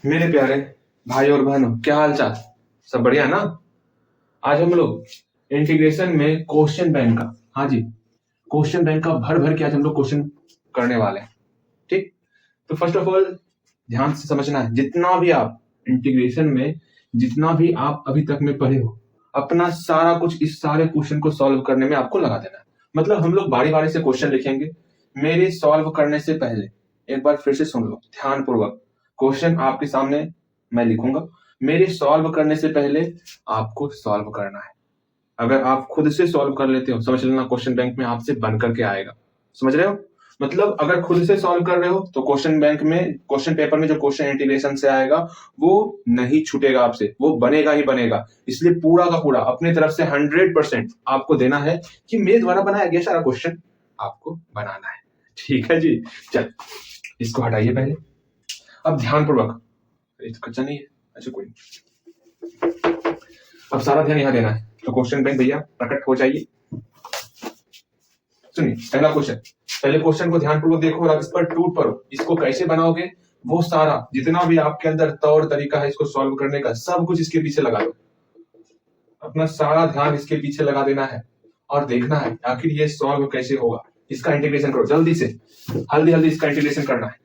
मेरे प्यारे भाई और बहनों, क्या हाल चाल? सब बढ़िया ना? आज हम लोग इंटीग्रेशन में क्वेश्चन बैंक का, हाँ जी, क्वेश्चन बैंक का भर भर के आज हम लोग क्वेश्चन करने वाले हैं। ठीक, तो फर्स्ट ऑफ ऑल ध्यान से समझना है, जितना भी आप इंटीग्रेशन में जितना भी आप अभी तक में पढ़े हो, अपना सारा कुछ इस सारे क्वेश्चन को सॉल्व करने में आपको लगा देना है। मतलब हम लोग बारी बारी से क्वेश्चन लिखेंगे। मेरे सॉल्व करने से पहले एक बार फिर से सुन लो ध्यान पूर्वक। क्वेश्चन आपके सामने मैं लिखूंगा, मेरे सॉल्व करने से पहले आपको सॉल्व करना है। अगर आप खुद से सॉल्व कर लेते हो, समझ लेना क्वेश्चन बैंक में आपसे बन करके आएगा। समझ रहे हो? मतलब अगर खुद से सॉल्व कर रहे हो तो क्वेश्चन बैंक में, क्वेश्चन पेपर में जो क्वेश्चन इंटीग्रेशन से आएगा वो नहीं छूटेगा आपसे, वो बनेगा ही बनेगा। इसलिए पूरा का पूरा अपने तरफ से 100% आपको देना है कि मेरे द्वारा बनाया गया सारा क्वेश्चन आपको बनाना है। ठीक है जी, चल इसको हटाइए पहले। अब ध्यान पूर्वक, कच्चा नहीं है, अच्छा कोई नहीं। अब सारा ध्यान यहाँ देना है। तो क्वेश्चन बैंक भैया प्रकट हो जाइए। सुनिए पहला क्वेश्चन, पहले क्वेश्चन को ध्यानपूर्वक देखो और इस पर टूट पड़ो। इसको कैसे बनाओगे वो सारा जितना भी आपके अंदर तौर तरीका है इसको सॉल्व करने का, सब कुछ इसके पीछे लगा दो। अपना सारा ध्यान इसके पीछे लगा देना है और देखना है आखिर ये सॉल्व कैसे होगा। इसका इंटीग्रेशन करो जल्दी से, हल्दी हल्दी इसका इंटीग्रेशन करना है।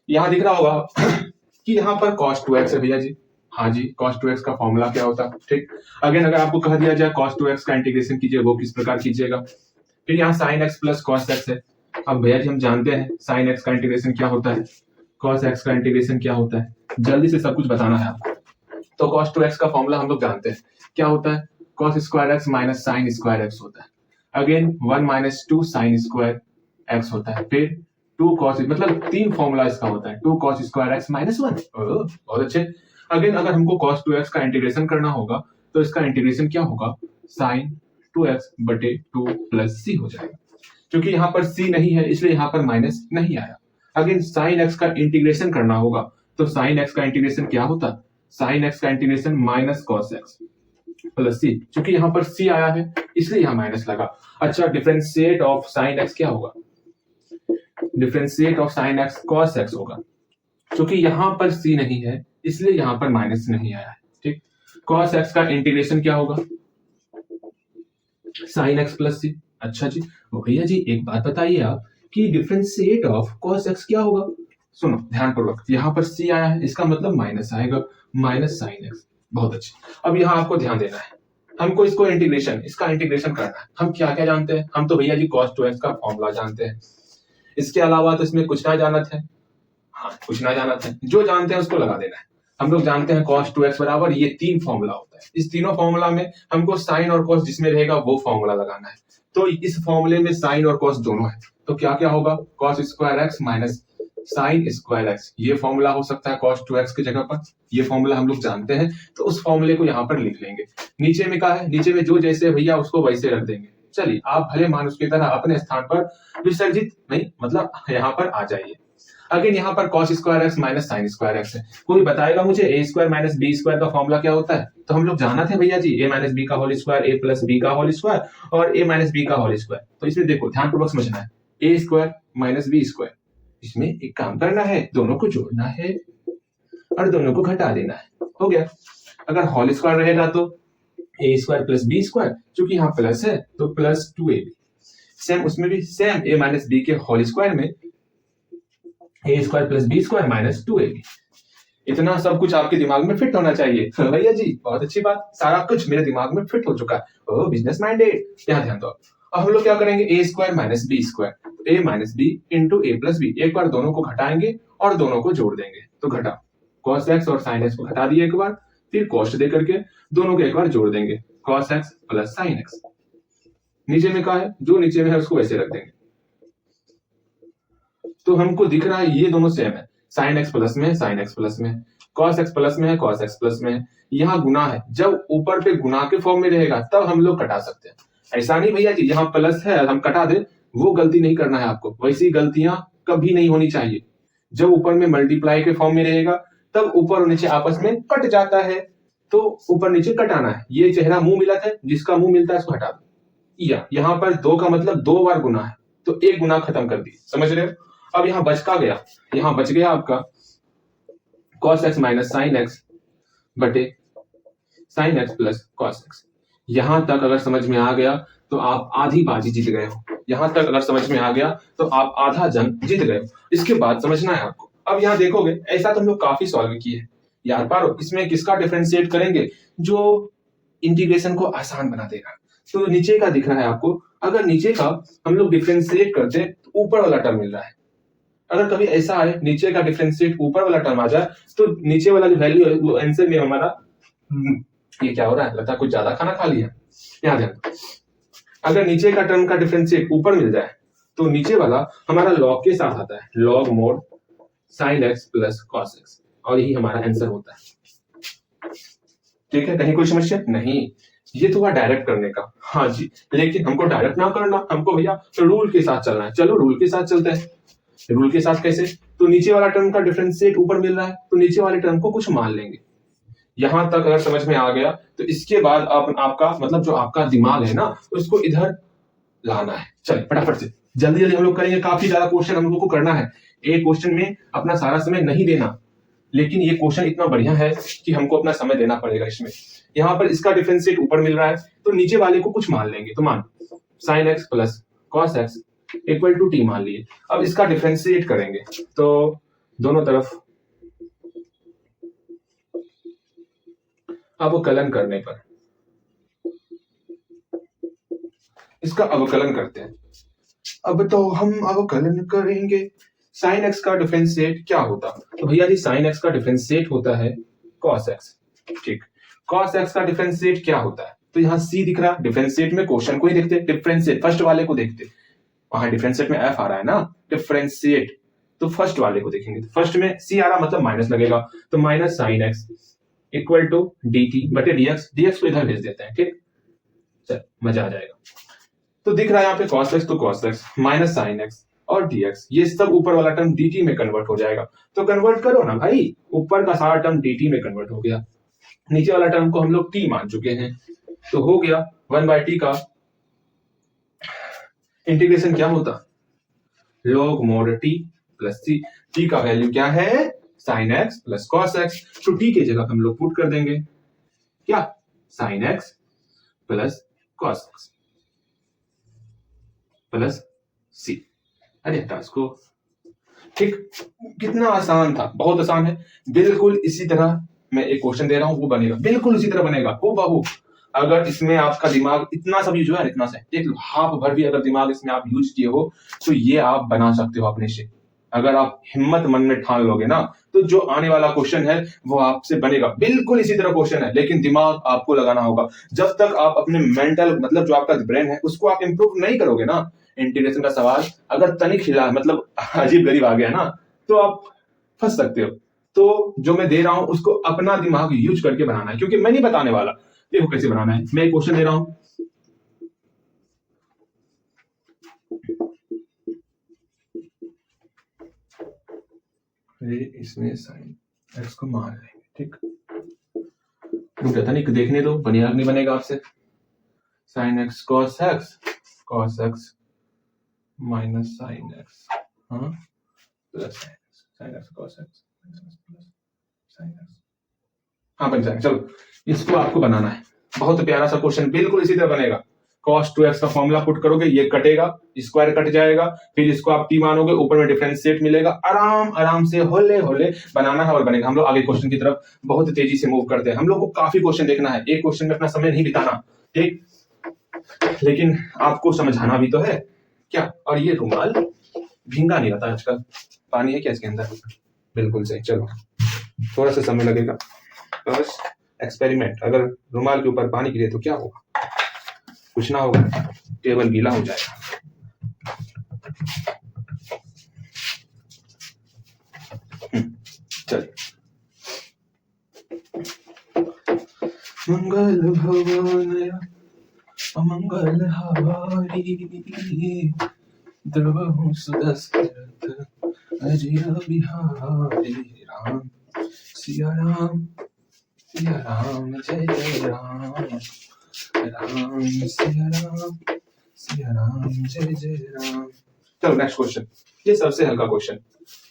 यहाँ दिख रहा होगा कि यहाँ पर cos 2x है भैया जी। हाँ जी, cos 2x का फॉर्मूला क्या होता है? ठीक, अगेन अगर आपको कह दिया जाए cos 2x का इंटीग्रेशन कीजिए, वो किस प्रकार कीजिएगा? फिर यहाँ sin x plus cos x है। अब भैया जी हम जानते हैं sin x का इंटीग्रेशन क्या होता है, cos x का इंटीग्रेशन क्या होता है, जल्दी से सब कुछ बताना है आपको। तो cos 2x का फॉर्मूला हम लोग जानते हैं क्या होता है, cos square x minus sine square x होता है। Again 1 minus 2 sign square x होता है। फिर 2 cos, मतलब 3 फॉर्मूला इसका होता है, 2 cos स्क्वायर x माइनस 1। बहुत अच्छे। अगेन अगर हमको cos 2x का इंटीग्रेशन करना होगा तो इसका इंटीग्रेशन क्या होगा, साइन 2x बटे 2 प्लस c हो जाएगा। क्योंकि यहाँ पर c नहीं है इसलिए यहाँ पर माइनस नहीं आया। अगेन साइन x का इंटीग्रेशन करना होगा तो साइन x का इंटीग्रेशन क्या होता, साइन x का integration minus cos x plus c। क्योंकि यहाँ पर c आया है इसलिए यहाँ माइनस लगा। अच्छा, डिफरेंशिएट ऑफ साइन x क्या होगा, differentiate of sine x cos x होगा। क्योंकि यहाँ पर c नहीं है इसलिए यहाँ पर माइनस नहीं आया है। ठीक, cos x का इंटीग्रेशन क्या होगा, साइन x प्लस c। अच्छा जी, भैया जी एक बात बताइए आप कि डिफरेंशिएट ऑफ cos x क्या होगा? सुनो ध्यानपूर्वक, यहाँ पर c आया है इसका मतलब माइनस आएगा, माइनस साइन x। बहुत अच्छे। अब यहाँ आपको ध्यान देना है, हमको इसको इंटीग्रेशन, इसका इंटीग्रेशन करना है। हम क्या क्या जानते हैं? हम तो भैया जी cos 2x का फॉर्मूला जानते हैं, इसके अलावा तो इसमें कुछ ना जानत है। हाँ, कुछ ना जानत है, जो जानते हैं उसको लगा देना है। हम लोग जानते हैं cos 2x बराबर ये 3 फॉर्मूला होता है। इस तीनों फॉर्मूला में हमको साइन और cos जिसमें रहेगा वो फॉर्मूला लगाना है। तो इस फॉर्मूले में साइन और cos दोनों है, तो क्या क्या होगा, cos square x minus sine square x। ये फॉर्मूला हो सकता है cos 2x की जगह पर, ये फॉर्मूला हम लोग जानते हैं तो उस फॉर्मूले को यहाँ पर लिख लेंगे। नीचे में क्या है, नीचे में जो जैसे भैया उसको वैसे रख देंगे। चलिए आप भले मानुष की तरह अपने स्थान पर विसर्जित नहीं, मतलब यहाँ पर आ जाइए। अगेन यहाँ पर cos square x minus sine square x है। कोई बताएगा मुझे a square minus b square का फॉर्मूला क्या होता है? तो हम लोग जाना थे भैया जी a माइनस बी का whole square, a plus b का होल स्क्वायर और a माइनस बी का होल स्क्वायर। तो इसमें देखो ध्यानपूर्वक समझना है, a square minus b square, इसमें एक काम करना है, दोनों को जोड़ना है और दोनों को घटा देना है, हो गया। अगर होल स्क्वायर रहेगा तो a square plus B square, चूंकि यहाँ प्लस है तो प्लस 2ab। सेम उसमें भी सेम a माइनस बी के होल स्क्वायर में A square plus B square minus 2ab। इतना सब कुछ आपके दिमाग में फिट होना चाहिए। भैया जी बहुत अच्छी बात, सारा कुछ मेरे दिमाग में फिट हो चुका है। ओ बिजनेस माइंडेड, यहाँ ध्यान दो। अब हम लोग क्या करेंगे, ए स्क्वायर माइनस बी स्क्वायर, ए माइनस बी इंटू ए प्लस बी। एक बार दोनों को घटाएंगे और दोनों को जोड़ देंगे, तो घटा cos x और sin x को घटा दिए एक बार, फिर कॉस्ट दे करके दोनों को एक बार जोड़ देंगे, cos x plus sin x। नीचे में क्या है, जो नीचे में है उसको ऐसे रख देंगे। तो हमको दिख रहा है ये दोनों सेम है, साइन एक्स प्लस में साइन एक्स प्लस में, कॉस एक्स प्लस में कॉस एक्स प्लस में। यहाँ गुना है, जब ऊपर पे गुना के फॉर्म में रहेगा तब हम लोग कटा सकते हैं। ऐसा नहीं भैया जी यहाँ प्लस है हम कटा दे, वो गलती नहीं करना है आपको। वैसी गलतियां कभी नहीं होनी चाहिए। जब ऊपर में मल्टीप्लाई के फॉर्म में रहेगा तब ऊपर और नीचे आपस में कट जाता है, तो ऊपर नीचे कटाना है। ये चेहरा मुंह मिला था, जिसका मुंह मिलता है उसको हटा दो। या यहाँ पर 2 का मतलब 2 बार गुना है, तो एक गुना खत्म कर दी, समझ रहे हो? अब यहाँ बच का गया, यहाँ बच गया आपका cos x minus sine x बटे sine x plus cos x। यहां तक अगर समझ में आ गया तो आप आधी बाजी जीत गए हो। यहां तक अगर समझ में आ गया तो आप आधा जंग जीत गए हो। इसके बाद समझना है आपको। अब यहाँ देखोगे ऐसा तो हम लोग काफी सॉल्व किए हैं यार पारो। इसमें किसका डिफरेंशिएट करेंगे जो इंटीग्रेशन को आसान बना देगा। तो नीचे का दिख रहा है आपको। अगर नीचे का हम लोग डिफरेंशिएट करते तो ऊपर वाला टर्म मिल रहा है। अगर कभी ऐसा आए नीचे का डिफरेंशिएट ऊपर वाला टर्म आ जाए तो नीचे वाला जो वैल्यू है वो आंसर में हमारा ये क्या हो रहा है, लगता है कुछ ज्यादा खाना खा लिया। यहाँ ध्यान, अगर नीचे का टर्म का डिफरेंशिएट ऊपर मिल जाए तो नीचे वाला हमारा लॉग के साथ आता है, log mod sine x plus cos x, और यही हमारा आंसर होता है। ठीक है, कहीं कोई समस्या नहीं। ये तो हुआ डायरेक्ट करने का। हाँ जी, लेकिन हमको डायरेक्ट ना करना, हमको भैया रूल के साथ चलना है। चलो रूल के साथ चलते हैं। रूल के साथ कैसे? तो नीचे वाला टर्म का डिफरेंशिएट ऊपर मिल रहा है तो नीचे वाले टर्म को कुछ मान लेंगे। यहां तक अगर समझ में आ गया तो इसके बाद आपका मतलब जो आपका दिमाग है ना उसको इधर लाना है। चलिए फटाफट से जल्दी जल्दी हम लोग करेंगे। काफी ज्यादा क्वेश्चन हम लोग को करना है। एक क्वेश्चन में अपना सारा समय नहीं देना, लेकिन ये क्वेश्चन इतना बढ़िया है कि हमको अपना समय देना पड़ेगा इसमें। यहाँ पर इसका डिफरेंशिएट ऊपर मिल रहा है तो नीचे वाले को कुछ मान लेंगे। तो मान sine x plus cos x equal to t मान लिए। अब इसका डिफरेंशिएट करेंगे तो दोनों तरफ अवकलन करने पर इसका अवकलन करते हैं। अब तो हम अवकलन करेंगे। साइन एक्स का डिफरेंशिएट क्या होता? तो भैया जी साइन एक्स का डिफरेंशिएट होता है कॉस एक्स। ठीक, कॉस एक्स का डिफरेंशिएट क्या होता है? तो यहाँ सी दिख रहा, डिफरेंशिएट में क्वेश्चन को ही देखते, डिफरेंशिएट फर्स्ट वाले को देखते। वहां डिफरेंशिएट में एफ आ रहा है ना, डिफरेंशिएट तो फर्स्ट वाले को देखेंगे। फर्स्ट में सी आ रहा मतलब माइनस लगेगा, तो minus sine x equal to d t बटे डीएक्स। डीएक्स को इधर भेज देते हैं। ठीक, चल मजा आ जाएगा। तो दिख रहा है यहाँ पे cos x तो cos x minus sine x और dx, ये सब ऊपर वाला टर्म dt में कन्वर्ट हो जाएगा। तो कन्वर्ट करो ना भाई, ऊपर का सारा टर्म dt में कन्वर्ट हो गया, नीचे वाला टर्म को हम लोग t मान चुके हैं। तो हो गया 1/t का इंटीग्रेशन क्या होता? log mod t plus c। t का वैल्यू क्या है? Sine x plus cos x। तो t की जगह हम लोग पुट कर देंगे क्या? Sine x plus cos x plus C. अरे हटा इसको। ठीक, कितना आसान था, बहुत आसान है। बिल्कुल इसी तरह मैं एक क्वेश्चन दे रहा हूं वो बनेगा, बिल्कुल इसी तरह बनेगा हूबहू। अगर इसमें आपका दिमाग इतना सब यूज हुआ है, इतना से देख लो, हाफ भर भी अगर दिमाग इसमें आप यूज किए हो तो ये आप बना सकते हो अपने से। अगर आप हिम्मत मन में ठान लोगे ना तो जो आने वाला क्वेश्चन है वो आपसे बनेगा। बिल्कुल इसी तरह क्वेश्चन है, लेकिन दिमाग आपको लगाना होगा। जब तक आप अपने मेंटल मतलब जो आपका ब्रेन है उसको आप इंप्रूव नहीं करोगे ना, इंटीग्रेशन का सवाल अगर तनिक हिला मतलब अजीब गरीब आ गया ना तो आप फंस सकते हो। तो जो मैं दे रहा हूं उसको अपना दिमाग यूज करके बनाना है, क्योंकि मैं नहीं बताने वाला। देखो कैसे बनाना है, मैं एक क्वेश्चन दे रहा हूं। इसमें साइन एक्स को मान लेंगे। ठीक, रुक जाता नहीं, देखने दो, बनेगा नहीं बनेगा आपसे। Sine x cos x minus sine x plus sine x cos x plus sine x. हाँ बन जाएगा। चलो इसको आपको बनाना है, बहुत प्यारा सा क्वेश्चन, बिल्कुल इसी तरह बनेगा। cos 2x का फॉर्मूला पुट करोगे, ये कटेगा, स्क्वायर कट जाएगा, फिर इसको आप t मानोगे, ऊपर में डिफरेंशिएट मिलेगा। आराम आराम से होले होले बनाना है और बनेगा। हम लोग आगे क्वेश्चन की तरफ बहुत तेजी से मूव करते हैं। हम लोग को काफी क्वेश्चन देखना है, एक क्वेश्चन में अपना समय नहीं बिताना। ठीक, लेकिन आपको समझाना भी तो है क्या। और ये रुमाल भींगा नहीं रहता आजकल, पानी है क्या इसके अंदर? बिल्कुल सही। चलो थोड़ा सा समय लगेगा, बस एक्सपेरिमेंट। अगर रुमाल के ऊपर पानी गिरे तो क्या होगा? कुछ ना होगा, टेबल गीला हो जाएगा। चलिए, मंगल भवन अमंगल हारी द्रवहु सुदशरथ अजय बिहारी। राम सिया राम जय जय राम, राम सिया राम जय जय राम। चलो नेक्स्ट क्वेश्चन, ये सबसे हल्का क्वेश्चन,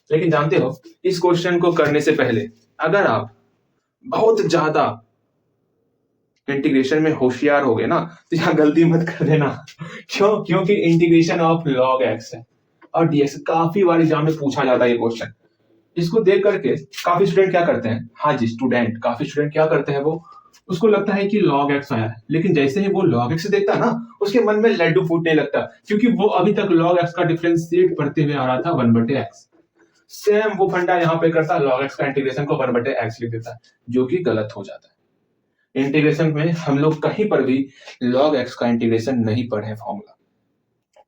लेकिन जानते हो इस क्वेश्चन को करने से पहले अगर आप बहुत ज्यादा इंटीग्रेशन में होशियार हो गए ना तो यहाँ गलती मत कर देना। क्योंकि इंटीग्रेशन ऑफ लॉग एक्स है और डीएक्स काफी बार एग्जाम में पूछा जाता है ये क्वेश्चन। इसको देख करके काफी स्टूडेंट क्या करते हैं, हाँ जी स्टूडेंट, काफी स्टूडेंट क्या करते हैं, वो उसको लगता है कि लॉग एक्स आया है, लेकिन जैसे ही वो लॉग एक्स देखता ना उसके मन में लड्डू फूटने लगता, क्योंकि वो अभी तक लॉग एक्स का डिफरेंशिएट पढ़ते हुए आ रहा था 1/x। सेम वो फंडा यहाँ पे करता, लॉग एक्स का इंटीग्रेशन को 1/x लिख देता, जो कि गलत हो जाता है। इंटीग्रेशन में हम लोग कहीं पर भी लॉग एक्स का इंटीग्रेशन नहीं पढ़े। फॉर्मूला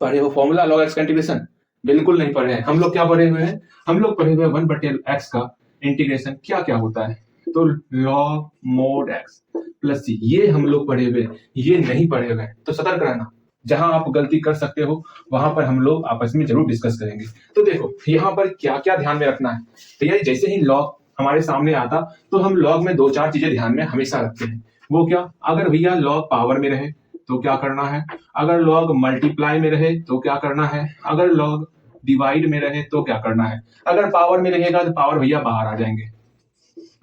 पढ़े हो, फॉर्मूला लॉग एक्स का इंटीग्रेशन बिल्कुल नहीं पढ़े हैं। हम लोग क्या पढ़े हुए हैं, हम लोग पढ़े हुए 1/x का इंटीग्रेशन क्या क्या होता है, तो लॉग मोड एक्स प्लस सी, ये हम लोग पढ़े हुए, ये नहीं पढ़े हुए। तो सतर्क रहना, जहां आप गलती कर सकते हो वहां पर हम लोग आपस में जरूर डिस्कस करेंगे। तो देखो यहाँ पर क्या क्या ध्यान में रखना है। तो यार जैसे ही लॉग हमारे सामने आता तो हम लॉग में 2-4 चीजें ध्यान में हमेशा रखते हैं। वो क्या, अगर भैया लॉग पावर में रहे तो क्या करना है, अगर लॉग मल्टीप्लाई में रहे तो क्या करना है, अगर लॉग डिवाइड में रहे तो क्या करना है। अगर पावर में रहेगा तो पावर भैया बाहर आ जाएंगे,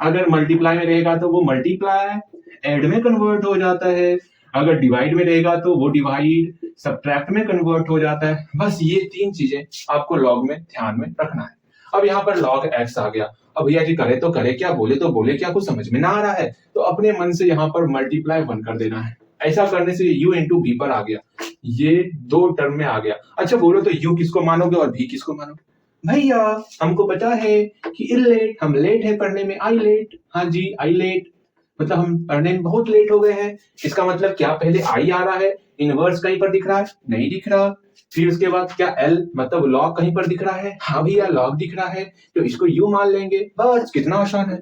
अगर मल्टीप्लाई में रहेगा तो वो मल्टीप्लाई एड में कन्वर्ट हो जाता है, अगर डिवाइड में रहेगा तो वो डिवाइड सब्ट्रैक्ट में कन्वर्ट हो जाता है। बस ये 3 चीजें आपको लॉग में ध्यान में रखना है। अब यहाँ पर लॉग एक्स आ गया, अब भैया जी करे तो करे क्या, बोले तो बोले क्या, कुछ समझ में ना आ रहा है तो अपने मन से यहाँ पर मल्टीप्लाई 1 कर देना है। ऐसा करने से u इंटू बी पर आ गया, ये 2 टर्म में आ गया। अच्छा बोलो तो u किसको मानोगे और v किसको मानोगे। भैया हमको पता है कि इलेट, हम लेट है पढ़ने में, आई लेट, हाँ जी आई लेट, मतलब हम पढ़ने में बहुत लेट हो गए हैं। इसका मतलब क्या, पहले आई आ रहा है, इनवर्स कहीं पर दिख रहा है, नहीं दिख रहा। फिर उसके बाद क्या l मतलब लॉग कहीं पर दिख रहा है, हाँ भैया लॉग दिख रहा है, तो इसको u मान लेंगे। बस कितना आसान है,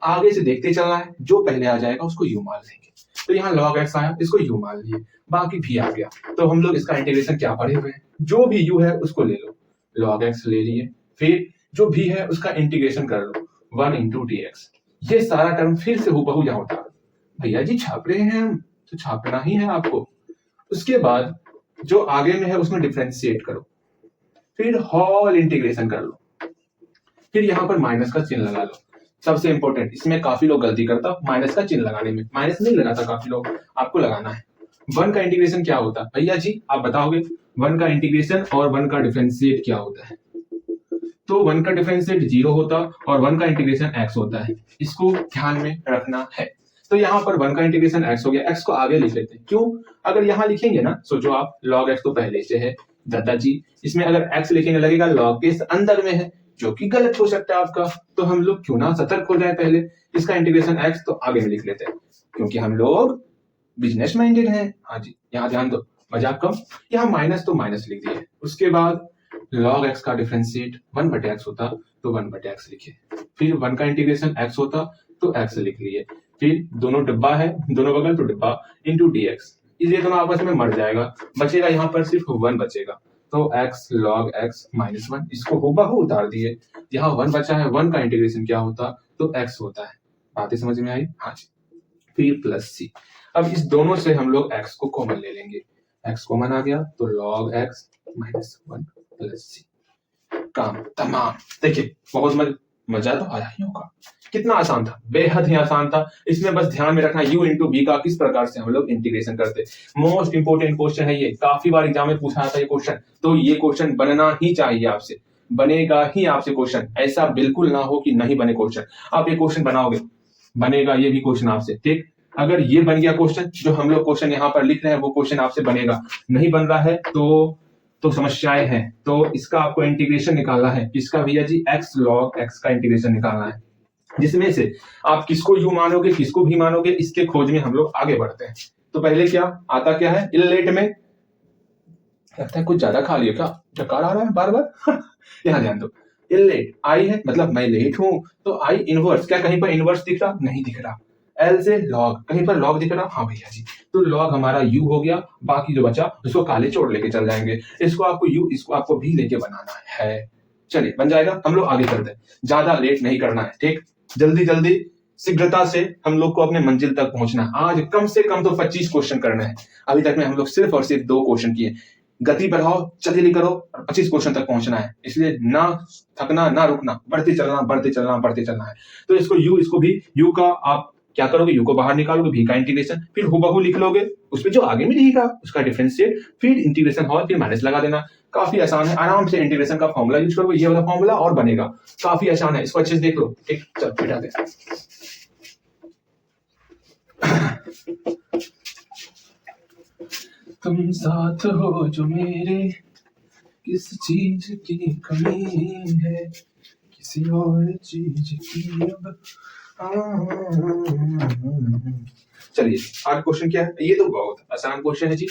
आगे से देखते चलना है, जो पहले आ जाएगा उसको u मान लेंगे। तो यहाँ log x आया, इसको u मान लिए, बाकी भी आ गया। तो हम लोग इसका इंटीग्रेशन क्या पढ़े हुए हैं, जो भी u है उसको ले लो, log x ले लिए, फिर जो भी है उसका इंटीग्रेशन कर लो 1 इंटू डी एक्स। ये सारा टर्म फिर से हूबहू यहाँ उतार। भैया जी छाप रहे हैं हम, तो छापना ही है आपको। उसके बाद जो आगे में है उसमें डिफरेंशिएट करो, फिर होल इंटीग्रेशन कर लो, फिर यहाँ पर माइनस का चिन्ह लगा लो। सबसे इंपॉर्टेंट, इसमें काफी लोग गलती करता माइनस का चिन्ह लगाने में, माइनस नहीं लगाता काफी लोग, आपको लगाना है। 1 का इंटीग्रेशन क्या होता है भैया जी, आप बताओगे 1 का इंटीग्रेशन और 1 का डिफरेंशिएट क्या होता है। तो 1 का डिफरेंशिएट 0 होता और 1 का इंटीग्रेशन x होता है, इसको ध्यान में रखना है। तो यहाँ पर 1 का इंटीग्रेशन x हो गया, x को आगे लिख लेते हैं। क्यों, अगर यहाँ लिखेंगे ना, सोचो आप log x तो पहले से है दादाजी, इसमें अगर x लिखेंगे लगेगा log के अंदर में है, जो कि गलत हो सकता है आपका। तो हम लोग क्यों ना सतर्क हो जाए, पहले इसका इंटीग्रेशन x तो आगे में लिख लेते हैं, क्योंकि हम लोग बिजनेस माइंडेड हैं। हाँ जी, यहाँ ध्यान दो, मजाक कम। यहाँ माइनस तो माइनस लिख दिए, उसके बाद log x का डिफरेंशिएट 1/x होता तो 1/x लिखे, फिर 1 का इंटीग्रेशन x होता तो x लिख लिए, फिर दोनों डिब्बा है, दोनों बगल तो डिब्बा इंटू dx, इसलिए दोनों आपस में मर जाएगा, बचेगा यहाँ पर सिर्फ 1 बचेगा। तो x log x माइनस 1, इसको हूबहू उतार दिए, यहाँ 1 बचा है, 1 का इंटीग्रेशन क्या होता तो x होता है। बातें समझ में आई, हाँ जी। फिर प्लस सी, अब इस दोनों से हम लोग x को कॉमन ले लेंगे, x कॉमन आ गया तो log x माइनस 1 प्लस सी, काम तमाम। देखिए बहुत मजा तो आया ही होगा, कितना आसान था, बेहद ही आसान था। इसमें बस ध्यान में रखना u इंटू बी का किस प्रकार से हम लोग इंटीग्रेशन करते। मोस्ट इंपोर्टेंट क्वेश्चन है ये, काफी बार एग्जाम में पूछा जाता है ये क्वेश्चन, तो ये क्वेश्चन बनना ही चाहिए आपसे, बनेगा ही आपसे क्वेश्चन, ऐसा बिल्कुल ना हो कि नहीं बने क्वेश्चन। आप ये क्वेश्चन बनाओगे, बनेगा ये भी क्वेश्चन आपसे, ठीक। अगर ये बन गया क्वेश्चन, जो हम लोग क्वेश्चन यहाँ पर लिख रहे हैं वो क्वेश्चन आपसे बनेगा, नहीं बन रहा है तो समस्याएं हैं। तो इसका आपको इंटीग्रेशन निकालना है, इसका भैया जी x log x का इंटीग्रेशन निकालना है, जिसमें से आप किसको u मानोगे किसको भी मानोगे, इसके खोज में हम लोग आगे बढ़ते हैं। तो पहले क्या आता, क्या है, इलेट में लगता है कुछ ज्यादा खा लिया क्या, डकार आ रहा है बार बार यहाँ ध्यान दो, इलेट आई है मतलब मैं लेट हूं, तो आई इनवर्स, क्या कहीं पर इनवर्स दिख रहा, नहीं दिख रहा। एल से लॉग, कहीं पर लॉग दिख रहा, हाँ भैया जी, तो लॉग हमारा u हो गया, बाकी जो बचा उसको काले चोर लेके चल जाएंगे, इसको आपको u, इसको आपको भी लेके बनाना है। चलिए बन जाएगा, हम लोग आगे करते हैं, ज्यादा लेट नहीं करना है, ठीक। जल्दी जल्दी शीघ्रता से हम लोग को अपने मंजिल तक पहुंचना है। आज कम से कम तो 25 क्वेश्चन करना है, अभी तक में हम लोग सिर्फ और सिर्फ 2 क्वेश्चन किए। गति बढ़ाओ, जल्दी करो और 25 क्वेश्चन तक पहुंचना है, इसलिए ना थकना ना रुकना, बढ़ते चलना बढ़ते चलना बढ़ते चलना है। तो इसको यू, इसको भी यू का आप क्या करोगे, यू को बाहर निकालोगे, भी का इंटीग्रेशन, फिर हुबहू लिख लोगे, उसमें जो आगे में लिखेगा उसका डिफरेंशिएट, फिर इंटीग्रेशन हॉल, फिर माइनस लगा देना। काफी आसान है, आराम से इंटीग्रेशन का फॉर्मूला यूज करो, ये वाला फॉर्मूला और बनेगा, काफी आसान है, इसको अच्छे से देख लो। ठीक, चल बैठा दे। तुम साथ हो जो मेरे, किस चीज की कमी है, किसी और चीज की अब। चलिए आज क्वेश्चन क्या है, ये तो बहुत आसान क्वेश्चन है जी,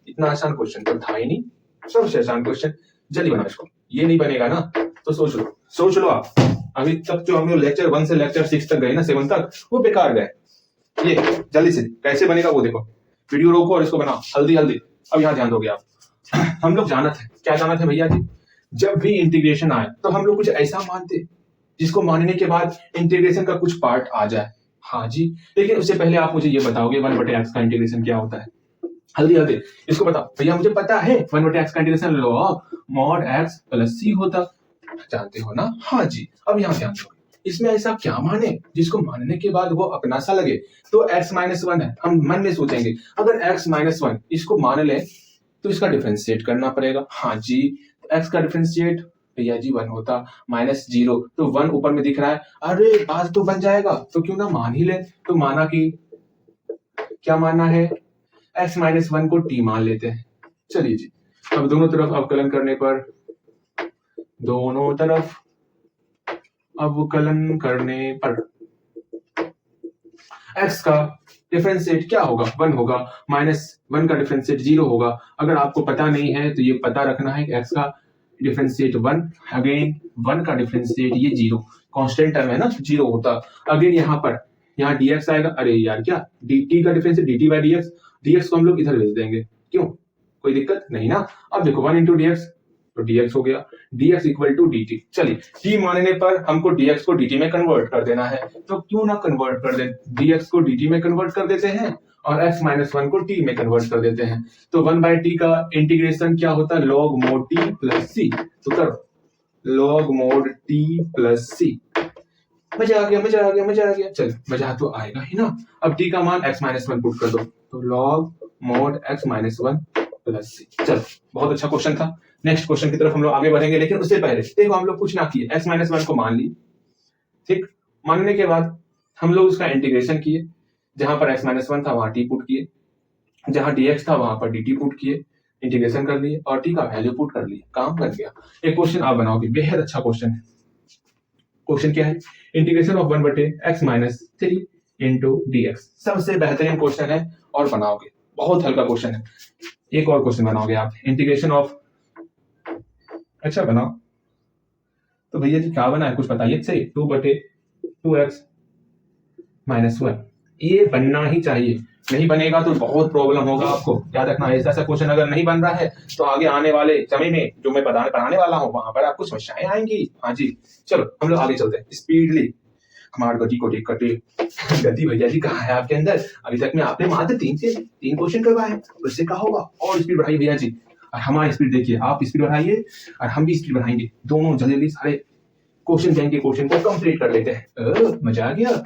इतना आसान क्वेश्चन तो था ही नहीं, सबसे आसान क्वेश्चन। जल्दी बनाओ इसको, ये नहीं बनेगा ना तो सोच लो आप। अभी तक जो हम लोग लेक्चर 1 से लेक्चर 6 तक गए ना, 7 तक, वो बेकार गए। ये जल्दी से कैसे बनेगा वो देखो, वीडियो रोको और इसको बनाओ हल्दी। अब यहाँ ध्यान दोगे आप। हम लोग जाना थे, क्या जाना थे भैया जी, जब भी इंटीग्रेशन आए तो हम लोग कुछ ऐसा मानते जिसको मानने के बाद इंटीग्रेशन का कुछ पार्ट आ जाए। हाँ जी, लेकिन उससे पहले आप मुझे ये बताओगे 1/x का इंटीग्रेशन क्या होता है। हल्दी इसको बताओ भैया, मुझे पता है 1/x का integration log mod x plus c होता, जानते हो ना। हाँ जी, अब यहाँ ध्यान दो, इसमें ऐसा क्या माने जिसको मानने के बाद वो अपना सा लगे। तो x माइनस 1 है, हम मन में सोचेंगे अगर x माइनस 1 इसको मान ले तो इसका डिफरेंशिएट करना पड़ेगा। हाँ जी, x का डिफरेंशिएट भैया जी 1 होता, -0 तो 1 ऊपर में दिख रहा है, अरे बात तो बन जाएगा, तो क्यों ना मान ही ले। तो माना कि क्या मानना है, x माइनस 1 को t मान लेते हैं। चलिए जी, अब दोनों तरफ अवकलन करने पर, दोनों तरफ अवकलन करने पर x का डिफरेंशिएट क्या होगा, 1 होगा, -1 का डिफरेंशिएट 0 होगा। अगर आपको पता नहीं है तो ये पता रखना है कि x का डिफरेंशिएट 1, अगेन 1 का डिफरेंशिएट ये 0, कांस्टेंट टर्म है ना, 0 होता। अगेन यहाँ पर यहाँ dx आएगा, अरे यार क्या dt का डिफरेंशिएट dt बाय dx को हम लोग इधर भेज देंगे, क्यों, कोई दिक्कत नहीं ना। अब देखो 1 into dx तो dx हो गया, dx इक्वल टू dt। चलिए t मानने पर हमको dx को dt में कन्वर्ट कर देना है, तो क्यों ना कन्वर्ट कर दे, dx को dt में कन्वर्ट कर देते हैं और x माइनस 1 को t में कन्वर्ट कर देते हैं। तो 1/t का इंटीग्रेशन क्या होता है, log mod t plus c। तो करो log mod t plus c। मजा आ गया। चल मजा तो आएगा ही ना। अब t का मान x माइनस 1 पुट कर दो, तो log mod x minus 1 plus c। चल बहुत अच्छा क्वेश्चन था, नेक्स्ट क्वेश्चन की तरफ हम लोग आगे बढ़ेंगे, लेकिन उससे पहले देखो हम लोग कुछ ना किए, x माइनस 1 को मान ली, ठीक, मानने के बाद हम लोग उसका इंटीग्रेशन किए, जहां पर x माइनस 1 था वहां t पुट किए, जहां dx था वहां पर dt पुट किए, इंटीग्रेशन कर लिए और t का वैल्यू पुट कर लिए, काम बन गया। एक क्वेश्चन आप बनाओगे, बेहद अच्छा क्वेश्चन है। क्वेश्चन क्या है, integration of 1/x minus 3 into dx, सबसे बेहतरीन क्वेश्चन है और बनाओगे, बहुत हल्का क्वेश्चन है। एक और क्वेश्चन बनाओगे आप, इंटीग्रेशन ऑफ, अच्छा बनाओ तो भैया जी क्या बना है कुछ बताइए सही, 2/2x माइनस 1, ये बनना ही चाहिए, नहीं बनेगा तो बहुत प्रॉब्लम होगा आपको। याद रखना, ऐसा क्वेश्चन अगर नहीं बन रहा है तो आगे आने वाले समय में जो मैं पढ़ाने वाला हूँ वहां पर आपको समस्याएं आएंगी। हाँ जी, चलो हम लोग आगे चलते हैं स्पीडली, हमारे गति को देख करके। गति भैया जी कहाँ है आपके अंदर, अभी तक में आपने मात्र 3 क्वेश्चन करवाए, उससे क्या होगा, और स्पीड बढ़ाइए भैया जी। और हमारी स्पीड देखिए, आप स्पीड बढ़ाइए और हम भी स्पीड बढ़ाएंगे, दोनों जल्दी सारे क्वेश्चन को कंप्लीट कर लेते हैं। मजा आ गया।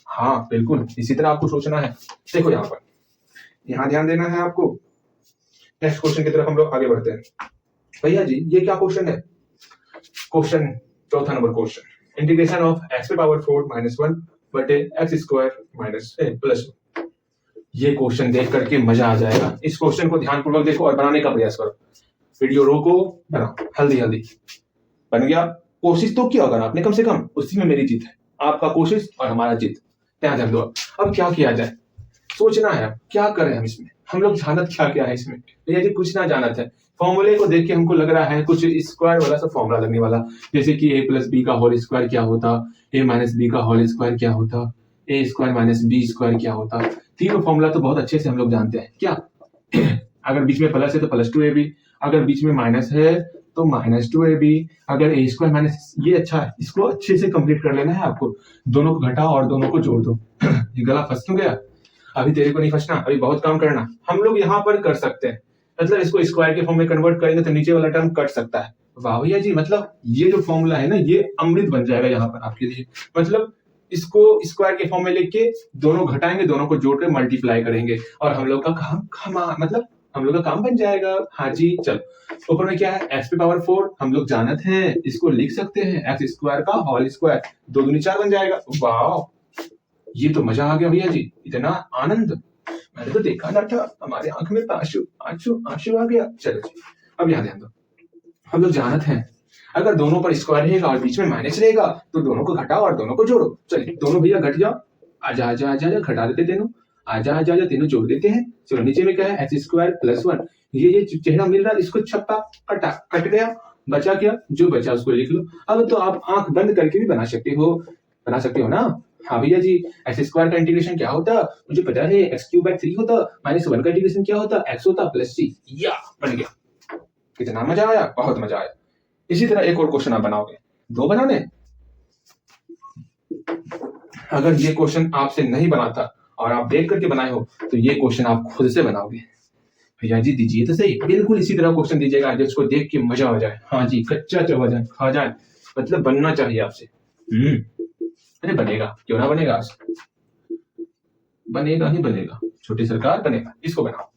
हाँ बिल्कुल इसी तरह आपको सोचना है। देखो यहाँ पर, यहाँ ध्यान देना है आपको। नेक्स्ट क्वेश्चन की तरफ हम लोग आगे बढ़ते हैं। भैया जी ये क्या क्वेश्चन है, क्वेश्चन चौथा number question, integration of x पे पावर 4 माइनस 1 बटे x स्क्वायर माइनस प्लस। ये क्वेश्चन देख करके मजा आ जाएगा, इस क्वेश्चन को ध्यानपूर्वक देखो और बनाने का प्रयास करो, वीडियो रोको, बनाओ हल्दी। बन गया, कोशिश तो किया होगा आपने कम से कम, उसी में मेरी जीत है, आपका कोशिश और हमारा जीत। ध्यान दो, अब क्या किया जाए, सोचना है अब क्या करें हम इसमें, हम लोग जानत क्या है इसमें, भैया जी कुछ ना जानत है। फॉर्मूले को देख के हमको लग रहा है कुछ स्क्वायर वाला सा फॉर्मूला लगने वाला, जैसे कि a प्लस बी का होल स्क्वायर क्या होता, a माइनस बी का होल स्क्वायर क्या होता, a square minus b square क्या होता। तीनों फॉर्मूला तो बहुत अच्छे से हम लोग जानते हैं क्या। अगर बीच में प्लस है तो प्लस 2ab, अगर बीच में माइनस है तो माइनस 2ab, अगर a स्क्वायर माइनस, ये अच्छा है, इसको अच्छे से कंप्लीट कर लेना है आपको, दोनों को घटाओ और दोनों को जोड़ दो। ये गला फंस क्यों गया, अभी तेरे को नहीं फंसना, अभी बहुत काम करना। हम लोग यहाँ पर कर सकते हैं, मतलब इसको स्क्वायर के फॉर्म में कन्वर्ट करेंगे तो नीचे वाला टर्म कट सकता है। वाह भैया जी, मतलब ये जो फॉर्मूला है ना, ये अमृत बन जाएगा यहाँ पर आपके लिए। मतलब इसको स्क्वायर के फॉर्म में लेके दोनों घटाएंगे, दोनों को जोड़ के मल्टीप्लाई करेंगे और हम लोग का मतलब हम लोग का काम बन जाएगा। हाँ जी, चलो ऊपर में क्या है, एक्स पे पावर 4 हम लोग जानत हैं, इसको लिख सकते हैं एक्स स्क्वायर का होल स्क्वायर, 2 दूनी 4 बन जाएगा। वाह, ये तो मजा आ गया भैया जी, इतना आनंद मैंने तो देखा ना था, हमारे आंख में आंसू आंसू आंसू आ गया। चलो जी, अब यहाँ ध्यान दो, हम लोग जानत हैं अगर दोनों पर स्क्वायर रहेगा और बीच में माइनस रहेगा तो दोनों को घटाओ और दोनों को जोड़ो। चलिए दोनों भैया घट जाओ, आजा आजा आजा आजा, घटा देते तीनों, आजा आजा आजा, तीनों जोड़ देते हैं। चलो नीचे में क्या है, एक्स स्क्वायर प्लस 1, ये चेहरा मिल रहा है, इसको छप्पा कट गया, बचा क्या, जो बचा उसको लिख लो। अब तो आप आंख बंद करके भी बना सकते हो ना। हाँ भैया जी, एक्स स्क्वायर का इंटीग्रेशन क्या होता, मुझे पता है, एक्स क्यूब बाय 3 होता, -1 का इंटीग्रेशन क्या होता, एक्स होता प्लस सी, या बन गया। कितना मजा आया, बहुत मजा आया। इसी तरह एक और क्वेश्चन आप बनाओगे, 2 बनाने। अगर ये क्वेश्चन आपसे नहीं बनाता और आप देख करके बनाए हो तो ये क्वेश्चन आप खुद से बनाओगे। भैया जी दीजिए तो सही, बिल्कुल इसी तरह क्वेश्चन दीजिएगा जिसको देख के मजा आ जाए। हाँ जी, कच्चा चबा जाए, खा जाए, मतलब बनना चाहिए आपसे। अरे बनेगा, क्यों ना बनेगा, आज बनेगा ही बनेगा, छोटी सरकार बनेगा। इसको बनाओ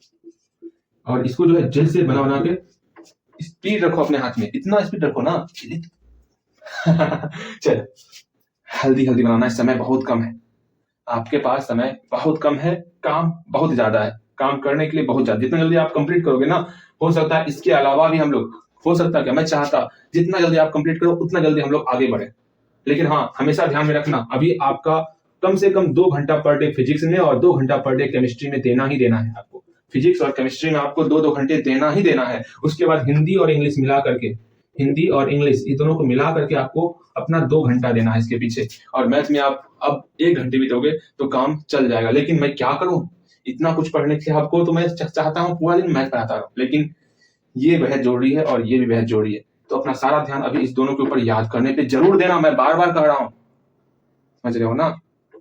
और इसको जो है जल्द से बना के स्पीड रखो अपने हाथ में, इतना स्पीड रखो ना। चलो हल्दी हल्दी बनाना है, समय बहुत कम है आपके पास, समय बहुत कम है, काम बहुत ज्यादा है, काम करने के लिए बहुत ज्यादा। जितना जल्दी आप कंप्लीट करोगे ना, हो सकता है इसके अलावा भी हम लोग, हो सकता है कि मैं चाहता जितना जल्दी आप कंप्लीट करो उतना जल्दी हम लोग आगे बढ़े। लेकिन हाँ, हमेशा ध्यान में रखना, अभी आपका कम से कम 2 घंटा पर डे फिजिक्स में और 2 घंटा पर डे केमिस्ट्री में देना ही देना है आपको। फिजिक्स और केमिस्ट्री में आपको 2-2 घंटे देना ही देना है। उसके बाद हिंदी और इंग्लिश मिला करके, हिंदी और इंग्लिश इस दोनों को मिला करके आपको अपना 2 घंटा देना है इसके पीछे। और मैथ में आप अब 1 घंटे भी दोगे तो काम चल जाएगा। लेकिन मैं क्या करूं, इतना कुछ पढ़ने से आपको तो मैं चाहता हूं पूरा दिन मैथ पढ़ाता रहूं, लेकिन ये बेहद जरूरी है और ये भी बेहद जरूरी है। तो अपना सारा ध्यान अभी इस दोनों के ऊपर याद करने पे जरूर देना, मैं बार बार कह रहा हूं, समझ रहे हो ना।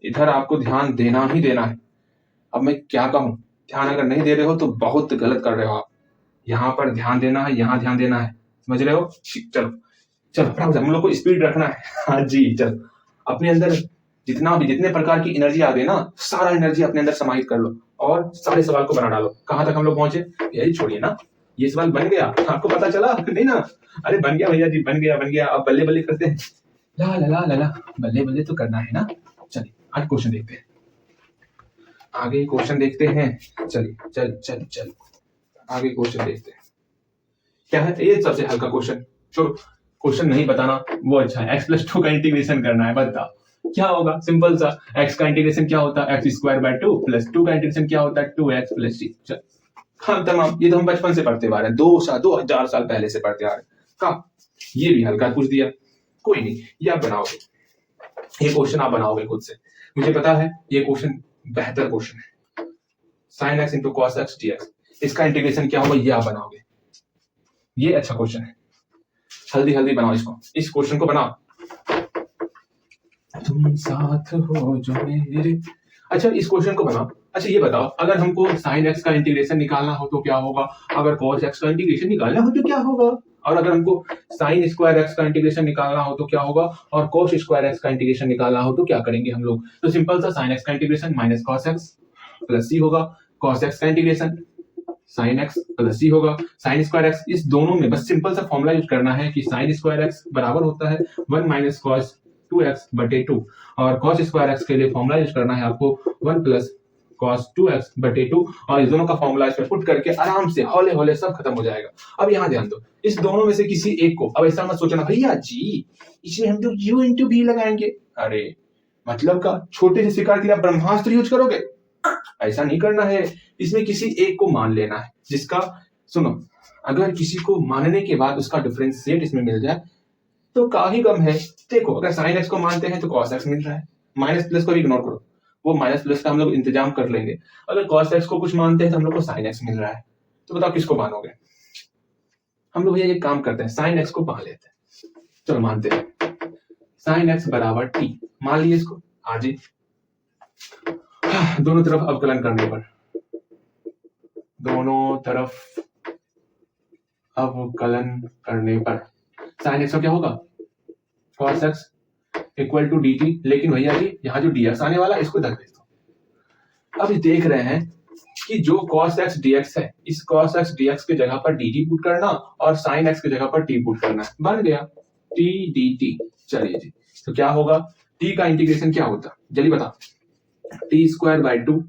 इधर आपको ध्यान देना ही देना है। अब मैं क्या कहूं, ध्यान अगर नहीं दे रहे हो तो बहुत गलत कर रहे हो आप। यहाँ पर ध्यान देना है, यहाँ ध्यान देना है, समझ रहे हो। चलो चलो हम लोग को स्पीड रखना है। हाँ जी, चलो अपने अंदर जितने प्रकार की एनर्जी आ गई ना, सारा एनर्जी अपने अंदर समाहित कर लो और सारे सवाल को बना डालो। कहां तक हम लोग पहुंचे, यही छोड़िए ना, ये सवाल बन गया, आपको पता चला नहीं ना। अरे बन गया भैया जी, बन गया। अब बल्ले बल्ले करते हैं, ला ला ला ला ला, बल्ले बल्ले तो करना है ना। चलिए आज क्वेश्चन देखते हैं, आगे क्वेश्चन देखते हैं। चलिए चल आगे क्वेश्चन देखते हैं। क्या है ये, सबसे हल्का क्वेश्चन। जो क्वेश्चन नहीं बताना वो अच्छा है। x+2 का इंटीग्रेशन करना है, बताओ क्या होगा। सिंपल सा, x का इंटीग्रेशन क्या होता है, x² 2 प्लस 2 का इंटीग्रेशन क्या होता है, 2x प्लस c। चल हाँ तमाम, ये तो हम बचपन से पढ़ते आ रहे हैं, 2000 साल पहले से पढ़ते आ रहे हैं। का ये भी हल्का पूछ दिया, कोई नहीं, ये आप बनाओगे, ये क्वेश्चन आप बनाओगे खुद से, मुझे पता है ये क्वेश्चन बेहतर क्वेश्चन है। sin x into cos x dx, इसका इंटीग्रेशन क्या होगा ये आप बनाओगे, ये अच्छा क्वेश्चन है। जल्दी जल्दी बनाओ इसको, इस क्वेश्चन को बनाओ। तुम साथ हो जो मेरे, अच्छा इस क्वेश्चन को बनाओ। अच्छा ये बताओ, अगर हमको sin x का इंटीग्रेशन निकालना हो तो क्या होगा, अगर cos x का इंटीग्रेशन निकालना हो तो क्या होगा, और अगर हमको sin स्क्वायर x का इंटीग्रेशन निकालना हो तो क्या होगा, और cos स्क्वायर x का इंटीग्रेशन निकालना हो तो क्या करेंगे हम लोग। तो सिंपल सा, sin x का integration minus cos x plus c होगा, cos x का integration sin x plus c होगा, sin स्क्वायर x, इस दोनों में बस सिंपल सा फॉर्मूला यूज करना है कि sin स्क्वायर x बराबर होता है 1 माइनस cos 2x/2, और cos स्क्वायर x के लिए फॉर्मूला यूज करना है आपको 1 प्लस cos 2x/2, और इस दोनों का फॉर्मूला इस पर पुट करके आराम से हौले हौले सब खत्म हो जाएगा। अब यहाँ ध्यान दो, इस दोनों में से किसी एक को, अब ऐसा मत सोचना भैया जी इसमें हम तो u into v लगाएंगे, अरे मतलब का छोटे से शिकार के लिए आप ब्रह्मास्त्र यूज करोगे, ऐसा नहीं करना है। इसमें किसी एक को मान लेना है, जिसका, सुनो, अगर किसी को मानने के बाद उसका डिफरेंशिएट इसमें मिल जाए तो काफी कम है। देखो अगर sin x को मानते हैं तो cos x मिल रहा है, माइनस प्लस को भी इग्नोर करो, वो माइनस प्लस का हम लोग इंतजाम कर लेंगे। अगर cos x को कुछ मानते हैं तो हम लोग को sin x मिल रहा है, तो बताओ किसको मानोगे। हम लोग भैया ये काम करते हैं, sin x को मान लेते हैं, चलो मानते हैं sin x बराबर t, मान लीजिए इसको। हाँ जी, दोनों तरफ अवकलन करने पर, दोनों तरफ अवकलन करने पर साइन एक्स का क्या होगा, cos x equal to dt। लेकिन भैया जी यहाँ जो dx आने वाला है इसको इधर भेज दो। अब देख रहे हैं कि जो cos x dx है, इस cos x dx के जगह पर dt पुट करना और sin x के जगह पर t पुट करना, बन गया t dt। चलिए जी, तो क्या होगा, t का इंटीग्रेशन क्या होता है जल्दी बता, t square by 2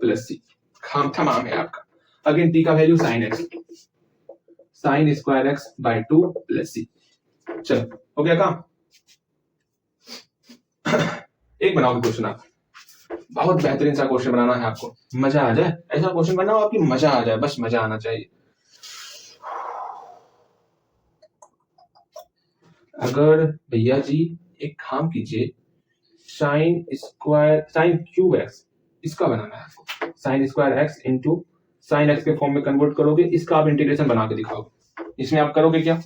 plus c। काम तमाम है आपका। अगेन t का value sin x, sin square x by 2 plus c। चलो हो गया काम। एक बनाओगे क्वेश्चन आप, बहुत बेहतरीन सा क्वेश्चन बनाना है आपको, मजा आ जाए। ऐसा क्वेश्चन बनना हो आपकी मजा आ जाए, बस मजा आना चाहिए। अगर भैया जी एक काम कीजिए, साइन क्यूब एक्स इसका बनाना है आपको, sign square x into sine x के फॉर्म में कन्वर्ट करोगे, इसका आप इंटीग्रेशन बना के दिखाओगे। इसमें आप करोगे क्या,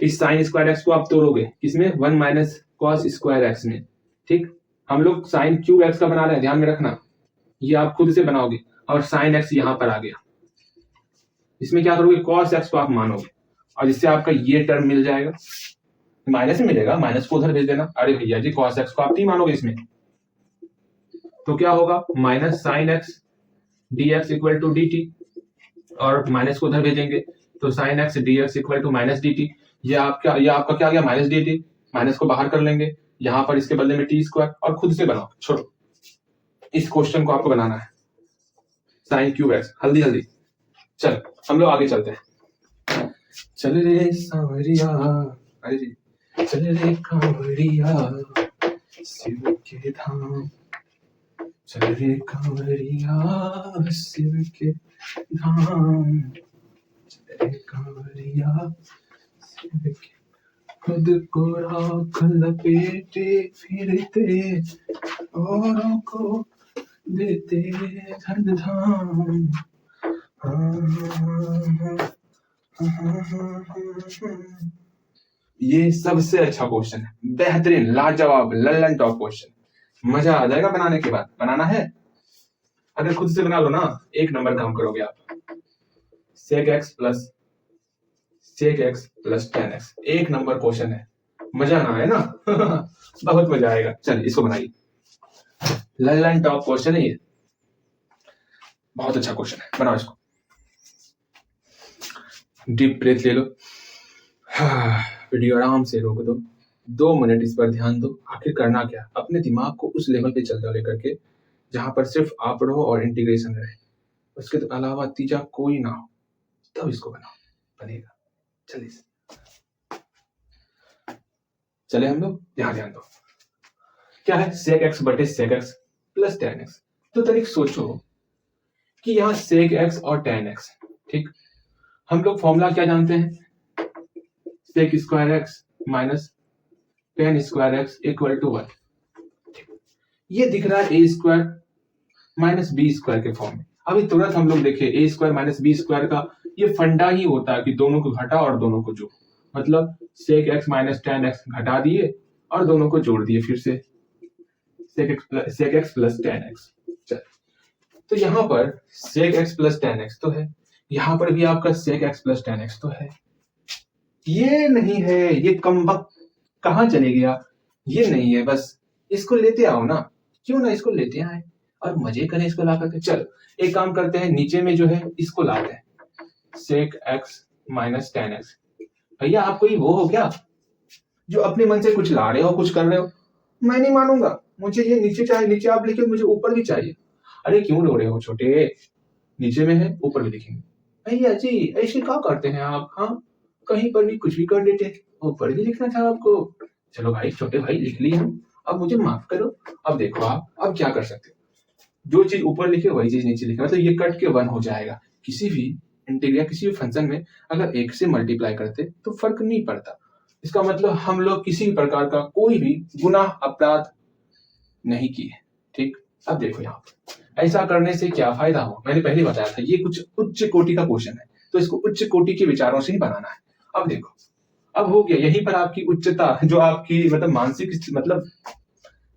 इस साइन स्क्वायर एक्स को आप तोड़ोगे किसमें, 1 माइनस कॉस स्क्वायर एक्स में। ठीक, हम लोग साइन क्यूब एक्स का बना रहे हैं, ध्यान में रखना, ये आप खुद से बनाओगे। और साइन एक्स यहां पर आ गया, इसमें क्या करोगे, कॉस एक्स को आप मानोगे और इससे आपका ये टर्म मिल जाएगा, माइनस में मिलेगा, माइनस को उधर भेज देना। अरे भैया जी कॉस एक्स को आप नहीं मानोगे इसमें, तो क्या होगा, minus sine x d x equal to d t, और माइनस को उधर भेजेंगे तो sine x d x equal to minus d t. ये आपका क्या गया, माइनस डी टी, माइनस को बाहर कर लेंगे, यहां पर इसके बदले में टी स्क्वायर, और खुद से बनाओ, छोड़ो इस क्वेश्चन को आपको बनाना है, साइन क्यूब एक्स। हल्दी हल्दी, चल हम लोग आगे चलते हैं। चल रे सांवरिया, अरे जी, चल रे कांवरिया शिव के धाम, चल रे कांवरिया शिव के धाम, चल रे कांवरिया शिव के, खुद को राख लपेटे फिरते औरों को देते धन धाम। ये सबसे अच्छा क्वेश्चन है, बेहतरीन लाजवाब लल्लन टॉप क्वेश्चन, मजा आ जाएगा बनाने के बाद। बनाना है, अगर खुद से बना लो ना, एक नंबर काम करोगे आप। sec x plus tan x, एक नंबर क्वेश्चन है, मजा ना है ना बहुत मजा आएगा। चल इसको बनाइए, लल्लन टॉप क्वेश्चन है ये, बहुत अच्छा क्वेश्चन है, बनाओ इसको। डीप ब्रेथ ले लो, वीडियो आराम से रोक दो, 2 मिनट इस पर ध्यान दो। आखिर करना क्या, अपने दिमाग को उस लेवल पे चल जाओ लेकर के जहां पर सिर्फ आप रहो और इंटीग्रेशन रहे, उसके तो अलावा तीजा कोई ना हो, तब इसको बनाओ, बनेगा। चलिए चले हम लोग, ध्यान दो, क्या है, सेक एक्स बटे sec x plus tan x. तो तनिक सोचो कि यहाँ सेक एक्स और टेन एक्स, ठीक, हम लोग फॉर्मूला क्या जानते हैं, sec square x minus tan square x equal to 1। ये दिख रहा है a square minus b square के फॉर्म में। अभी तुरंत हम लोग देखें, a square minus b square का ये फंडा ही होता है कि दोनों को घटा और दोनों को जोड़, मतलब sec x minus tan x घटा दिए और दोनों को जोड़ दिए, फिर से sec x plus tan x. चल, तो यहाँ पर sec x plus tan x तो है, यहाँ पर भी आपका sec x plus tan x तो है। ये नहीं है, ये कमबख्त कहाँ चले गया, ये नहीं है, बस इसको लेते आओ ना, क्यों ना इसको लेते आए और मजे करें इसको ला करके। चलो एक काम करते हैं, नीचे में जो है इसको लाते हैं, sec x minus tan x. भैया आप कोई वो हो क्या जो अपने मन से कुछ ला रहे हो, कुछ कर रहे हो, मैं नहीं मानूंगा, मुझे ये नीचे चाहिए, नीचे आप लिखे, मुझे ऊपर भी चाहिए। अरे क्यों रो रहे हो छोटे, नीचे में है ऊपर भी लिखेंगे। भैया जी ऐसे क्या करते हैं आप, हाँ कहीं पर भी कुछ भी कर देते, ऊपर भी लिखना था आपको। चलो भाई, छोटे भाई लिख लिए हम, अब मुझे माफ करो। अब देखो आप अब क्या कर सकते हो, जो चीज ऊपर लिखे वही चीज नीचे लिखे, मतलब ये कट के 1 हो जाएगा। किसी भी इंटीग्रल किसी भी फंक्शन में अगर 1 से मल्टीप्लाई करते तो फर्क नहीं पड़ता, इसका मतलब हम लोग किसी भी प्रकार का कोई भी गुनाह अपराध नहीं किए। ठीक, अब देखो यहाँ पर ऐसा करने से क्या फायदा हो, मैंने पहले बताया था ये कुछ उच्च कोटि का क्वेश्चन है, तो इसको उच्च कोटि के विचारों से ही बनाना है। अब देखो, अब हो गया, यहीं पर आपकी उच्चता, जो आपकी मतलब मानसिक, मतलब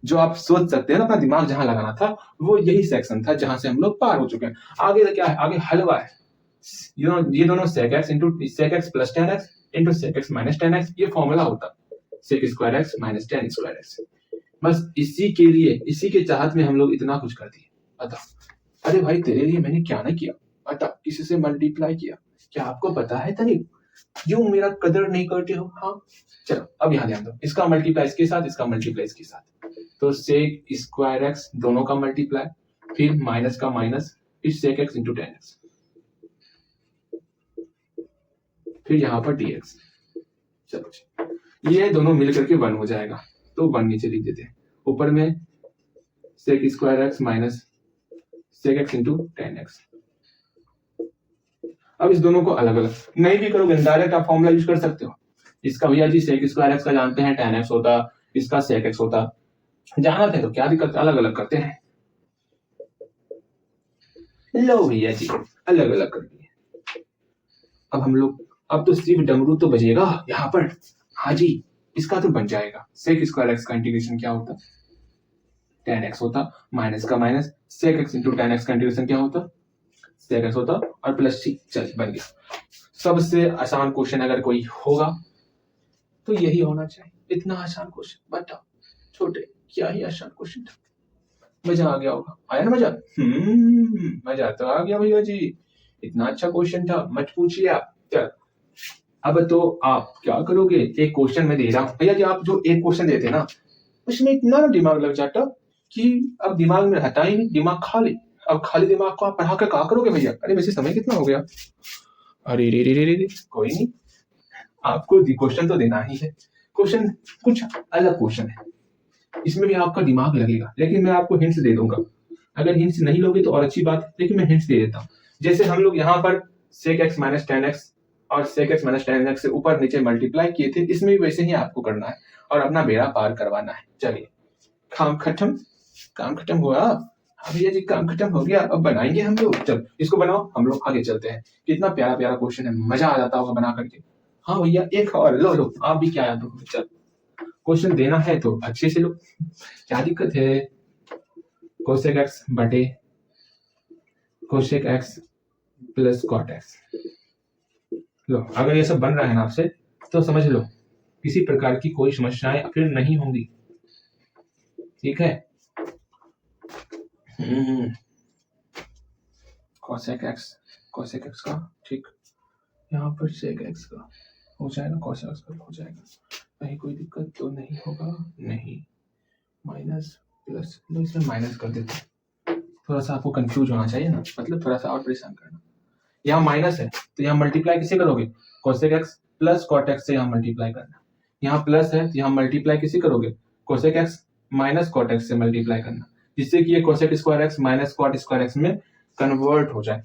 जो आप सोच सकते हैं ना, अपना दिमाग जहां लगाना था वो यही सेक्शन था जहां से हम लोग पार हो चुके हैं। आगे क्या है, आगे हलवा है, ये दोनों sec x into sec x plus tan x into sec x minus tan x, ये फॉर्मूला होता sec square x minus tan square x। बस इसी के लिए, इसी के चाहत में हम लोग इतना कुछ कर दिए। बता, अरे भाई तेरे लिए मैंने क्या ना किया, बता, किसी से मल्टीप्लाई किया, क्या आपको पता है तनिक? क्यों मेरा कदर नहीं करते हो? हाँ चलो अब यहाँ ध्यान दो, इसका मल्टीप्लाई इसके साथ, इसका मल्टीप्लाई इसके साथ, तो sec स्क्वायर x दोनों का मल्टीप्लाई, फिर माइनस का माइनस, फिर sec x into tan x, फिर यहाँ पर dx। चलो ये दोनों मिल करके 1 हो जाएगा, तो 1 नीचे लिख देते हैं, ऊपर में sec square x minus sec x into tan x। अब इस दोनों को अलग अलग नहीं भी करोगे, डायरेक्ट आप फॉर्मूला यूज कर सकते हो। इसका भैया जी sec स्क्वायर x का जानते हैं, tan x होता, इसका sec x होता, जाना थे तो क्या दिक्कत, अलग अलग करते हैं। लो भैया जी अलग अलग कर दिए। अब हम लोग, अब तो सिर्फ डमरू तो बजेगा यहाँ पर। हाँ जी, इसका तो बन जाएगा, sec स्क्वायर x का इंटीग्रेशन क्या होता, tan x होता, माइनस का minus sec x into tan x का इंटीग्रेशन क्या होता, sec x होता, और प्लस c। चल बन गया। सबसे आसान क्वेश्चन अगर कोई होगा तो यही होना चाहिए। इतना आसान क्वेश्चन, बताओ छोटे, क्या ही आसान क्वेश्चन था। मजा आ गया होगा, आया ना मजा? मजा तो आ गया भैया जी, इतना अच्छा क्वेश्चन था, मत पूछिए आप। चल अब तो आप क्या करोगे, एक क्वेश्चन मैं दे रहा हूँ भैया जी, आप जो एक क्वेश्चन देते हैं ना, उसमें इतना ना दिमाग लग जाता कि अब दिमाग में रहता ही नहीं, दिमाग खाली। अब खाली दिमाग को आप पढ़ा कर क्या करोगे भैया? अरे वैसे समय कितना हो गया? अरे रे रे रे रे रे, कोई नहीं, आपको क्वेश्चन तो देना ही है। क्वेश्चन कुछ अलग क्वेश्चन है, इसमें भी आपका दिमाग लगेगा, लेकिन मैं आपको हिंट्स दे दूंगा। अगर हिंट्स नहीं लोगे तो और अच्छी बात है, लेकिन मैं हिंट्स दे देता हूँ। जैसे हम लोग यहाँ पर sec x minus tan x और sec x minus tan x से ऊपर नीचे मल्टीप्लाई किए थे, इसमें भी वैसे ही आपको करना है और अपना बेड़ा पार करवाना है। चलिए काम खत्म, काम खत्म हुआ। हाँ भैया जी काम खत्म हो गया, अब बनाएंगे हम लोग। चल इसको बनाओ, हम लोग आगे चलते हैं। कितना प्यारा प्यारा क्वेश्चन है, मजा आ जाता होगा बना करके। हाँ भैया एक और लो लो, आप भी क्या याद हो। चल क्वेश्चन देना है तो अच्छे से लो, क्या दिक्कत है। कोसेक एक्स बटे cosec x plus cot x. लो अगर ये सब बन रहा है ना आपसे तो समझ लो किसी प्रकार की कोई समस्याएं फिर नहीं होंगी, ठीक है। कोसेक एक्स का ठीक, यहाँ पर सेक एक्स का हो जाएगा, कोसेक एक्स का हो जाएगा, कहीं कोई दिक्कत तो नहीं होगा, नहीं। माइनस प्लस, लो इसमें माइनस कर देते हैं, थोड़ा सा आपको कंफ्यूज होना चाहिए ना, मतलब थोड़ा सा और परेशान करना। यहाँ माइनस है तो यहाँ मल्टीप्लाई किसे करोगे, cosec x plus cot x से यहाँ मल्टीप्लाई करना। यहाँ प्लस है तो यहाँ मल्टीप्लाई किसे करोगे, cosec x minus cot x से मल्टीप्लाई करना, जिससे कि ये cosec square x minus cot square x में कन्वर्ट हो जाए।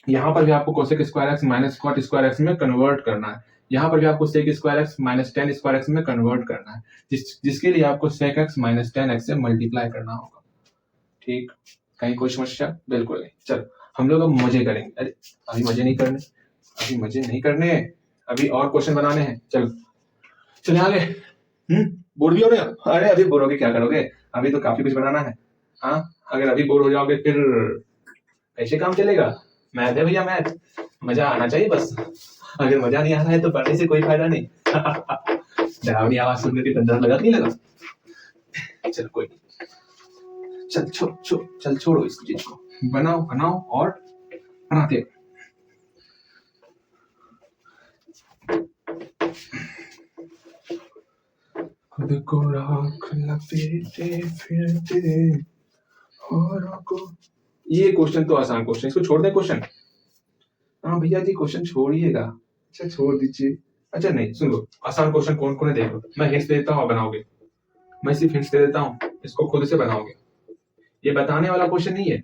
यहाँ पर भी आपको cosec square x minus cot square x में कन्वर्ट करना है। यहाँ पर भी आपको sec square x minus tan square x में कन्वर्ट करना है, जिसके लिए आपको sec x minus tan x से मल्टीप्लाई करना होगा, ठीक। कहीं कोई समस्या? बिल्कुल नहीं। चलो हम लोग अब मजे करेंगे। अरे अभी मजे नहीं करने, अभी मजे नहीं करने, अभी और क्वेश्चन बनाने हैं। चलो चलिए आगे। बोर भी हो रहे हो? अरे अभी बोर होगे क्या करोगे, अभी तो काफी कुछ बनाना है। हाँ अगर अभी बोर हो जाओगे फिर कैसे काम चलेगा। मैथ है भैया, मैथ मजा आना चाहिए बस, अगर मजा नहीं आ रहा है तो पढ़ने से कोई फायदा नहीं। डरावनी आवाज सुनने के डर लगा नहीं लगा? चल कोई नहीं, चल छोड़ो इस चीज को, बनाओ बनाओ और बनाते। खुद को राख लपेटे फिरते औरों को। ये क्वेश्चन तो आसान क्वेश्चन, इसको छोड़ दे क्वेश्चन। हाँ भैया जी क्वेश्चन छोड़िएगा, अच्छा छोड़ दीजिए। अच्छा नहीं सुन लो, आसान क्वेश्चन कौन कौन है देख लो, मैं हिंट्स देता हूँ बनाओगे, मैं सिर्फ हिंट्स दे देता हूँ, इसको खुद से बनाओगे। ये बताने वाला क्वेश्चन नहीं है,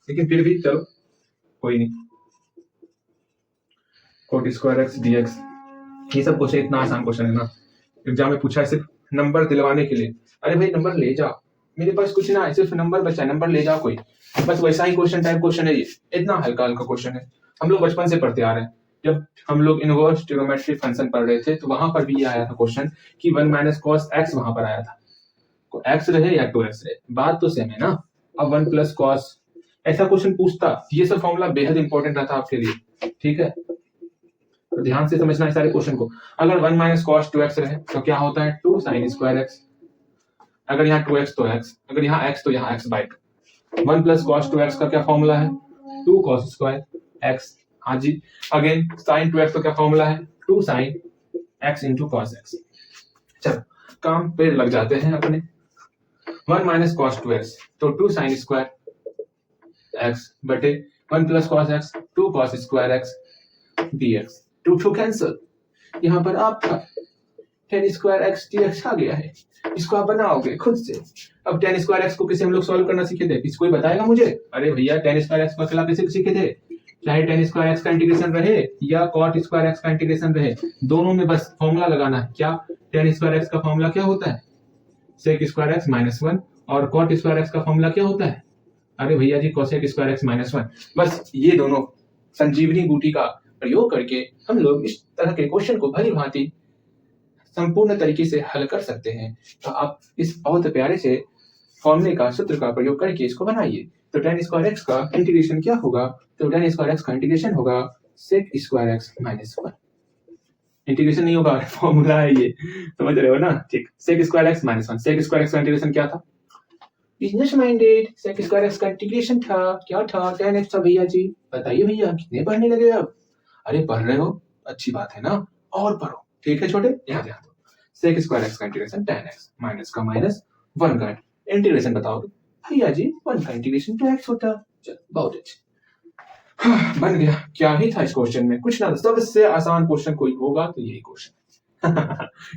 लेकिन फिर भी चलो कोई नहीं। Coat square x d x, ये सब क्वेश्चन इतना आसान क्वेश्चन है ना, एग्जाम में पूछा है सिर्फ नंबर दिलवाने के लिए। अरे भाई नंबर ले जाओ, मेरे पास कुछ ना है, सिर्फ नंबर बचा, नंबर ले जाओ कोई, बस वैसा ही क्वेश्चन टाइप क्वेश्चन है ये, इतना हल्का हल्का क्वेश्चन है। हम लोग बचपन से पढ़ते आ रहे हैं, जब हम लोग इनवर्स ट्रिग्नोमेट्री फंक्शन पढ़ रहे थे तो वहां पर भी ये आया था क्वेश्चन कि 1 माइनस कॉस एक्स वहां पर आया था, एक्स रहे या 2x रहे, बात तो सेम है ना। अब 1 प्लस कॉस, ऐसा क्वेश्चन पूछता, ये सब फॉर्मूला बेहद इंपॉर्टेंट रहता आपके लिए। ठीक है, तो ध्यान से समझना है सारे क्वेश्चन को। अगर 1 माइनस कॉस 2x रहे तो क्या होता है 2 साइन स्क्वायर एक्स। अगर यहाँ 2x तो x, अगर यहाँ x तो यहाँ x by 2। 1 plus cos 2x का क्या फॉर्मूला है 2 कॉस स्क्वायर x। हाँ जी, अगेन साइन 2x का क्या फॉर्मूला है 2 sine x into cos x। चलो काम पे लग जाते हैं अपने। 1 माइनस कॉस 2x तो 2 साइन स्क्वायर x बटे 1 plus cos x 2 cos square x dx। 2 2 cancel, यहाँ पर आपका tan स्क्वायर x dx आ गया है। इसको आप बनाओगे खुद से। अब tan स्क्वायर x को कैसे हम लोग सॉल्व करना सीखे थे, किसी कोई बताएगा मुझे? अरे भैया tan स्क्वायर x का कैसे सीखे थे? चाहे tan स्क्वायर x का इंटीग्रेशन रहे या cot स्क्वायर x का इंटीग्रेशन रहे, दोनों में बस फॉर्मूला लगाना है। क्या tan स्क्वायर x का फॉर्मूला क्या होता है sec स्क्वायर x माइनस 1, और cot स्क्वायर x का फॉर्मूला क्या होता है? अरे भैया जी cosec स्क्वायर x माइनस 1। बस ये दोनों संजीवनी बूटी का प्रयोग करके हम लोग इस तरह के क्वेश्चन को भली भांति संपूर्ण तरीके से हल कर सकते हैं। तो आप इस बहुत प्यारे से फॉर्मूले का सूत्र का प्रयोग करके इसको बनाइए। तो tan स्क्वायर x का इंटीग्रेशन क्या होगा? तो tan स्क्वायर x का इंटीग्रेशन होगा sec square x minus 1। Integration नहीं होगा, फॉर्मूला है ये, समझ रहे हो ना? ठीक, sec square x minus 1। sec square x का इंटीग्रेशन क्या था? Business minded. sec square x का इंटीग्रेशन था क्या था? tan x था भैया जी। बताइए भैया कितने पढ़ने लगे अब? अरे पढ़ रहे हो, अच्छी बात है ना, और पढ़ो। ठीक है छोटे, यहाँ ध्यान दो। sec स्क्वायर x का इंटीग्रेशन tan x माइनस का माइनस 1 का इंटीग्रेशन बताओगे भैया जी 1 का इंटीग्रेशन तो x होता। चल बहुत अच्छे, बन गया। क्या ही था इस क्वेश्चन में, कुछ ना, सबसे आसान क्वेश्चन कोई होगा तो यही क्वेश्चन।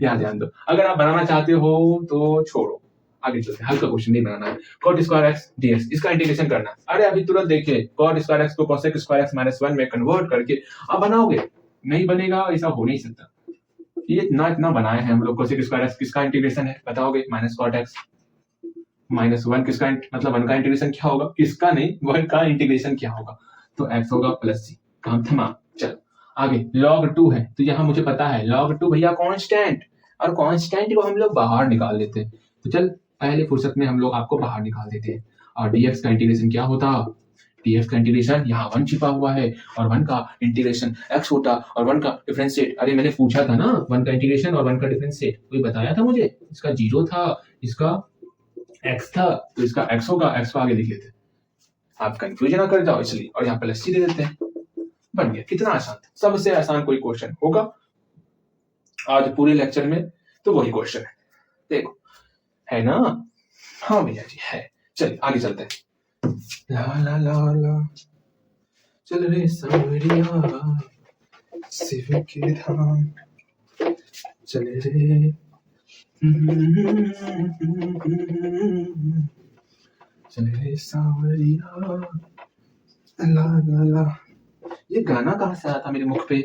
यहाँ ध्यान दो। अगर आप बनाना चाहते हो तो छोड़ो, आगे चलते हैं। हल्का क्वेश्चन नहीं बनाना है। cot स्क्वायर x dx इसका इंटीग्रेशन करना है। अरे अभी तुरंत देखिए, cot स्क्वायर x को cosec स्क्वायर x माइनस 1 में कन्वर्ट करके आप बनाओगे। नहीं बनेगा, ऐसा हो नहीं सकता। ये इतना बनाए हैं हम लोग। cosec स्क्वायर x किसका इंटीग्रेशन है बताओगे? माइनस cot x माइनस 1 किसका, मतलब 1 का इंटीग्रेशन क्या होगा? किसका नहीं, 1 का इंटीग्रेशन क्या होगा? तो x होगा प्लस c। काम थमा। चलो आगे, log 2 है तो यहाँ मुझे पता है log 2 भैया कांस्टेंट, और कांस्टेंट को हम लोग बाहर निकाल लेते हैं। तो चल पहले फुर्सत में हम लोग आपको बाहर निकाल देते हैं। और dx का इंटीग्रेशन क्या होता? dx का इंटीग्रेशन यहाँ 1 छिपा हुआ है, और 1 का इंटीग्रेशन x होता, और 1 का डिफरेंशिएट। अरे मैंने पूछा था ना 1 का इंटीग्रेशन और 1 का डिफरेंशिएट, कोई बताया था मुझे? इसका 0 था, इसका x था, तो इसका x होगा, x को आगे लिख लेते हैं। आप कंफ्यूजन ना कर जाओ इसलिए, और यहाँ प्लस सी दे देते हैं। बन गया। कितना आसान, सबसे आसान कोई क्वेश्चन होगा आज पूरे लेक्चर में तो वही क्वेश्चन है। देखो है ना? हाँ भैया जी है। चलिए आगे चलते हैं। ला ला ला ला चल रे सांवरिया शिव के धाम चले रे। चले रे सांवरिया ला ला ला। ये गाना कहाँ से आया था मेरे मुख पे?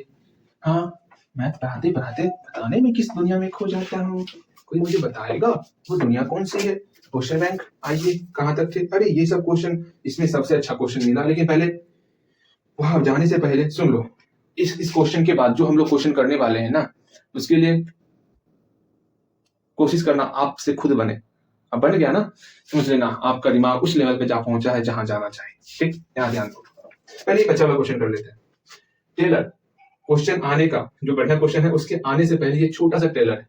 हाँ, मैं पढ़ाते पढ़ाते पता नहीं मैं किस दुनिया में खो जाता हूँ। कोई मुझे बताएगा वो दुनिया कौन सी है? Question bank. आइए कहाँ तक थे? अरे ये सब क्वेश्चन, इसमें सबसे अच्छा क्वेश्चन मिला, लेकिन पहले वहां जाने से पहले सुन लो। इस क्वेश्चन के बाद जो हम लोग क्वेश्चन करने वाले हैं ना, उसके लिए कोशिश करना आपसे खुद बने। अब बन गया ना, समझ लेना आपका दिमाग उस लेवल पे जा पहुंचा है जहां जाना चाहिए। ठीक, यहाँ ध्यान दो। पहले एक अच्छा वाला क्वेश्चन कर लेते हैं। टेलर, क्वेश्चन आने का जो बढ़िया क्वेश्चन है उसके आने से पहले ये छोटा सा टेलर है,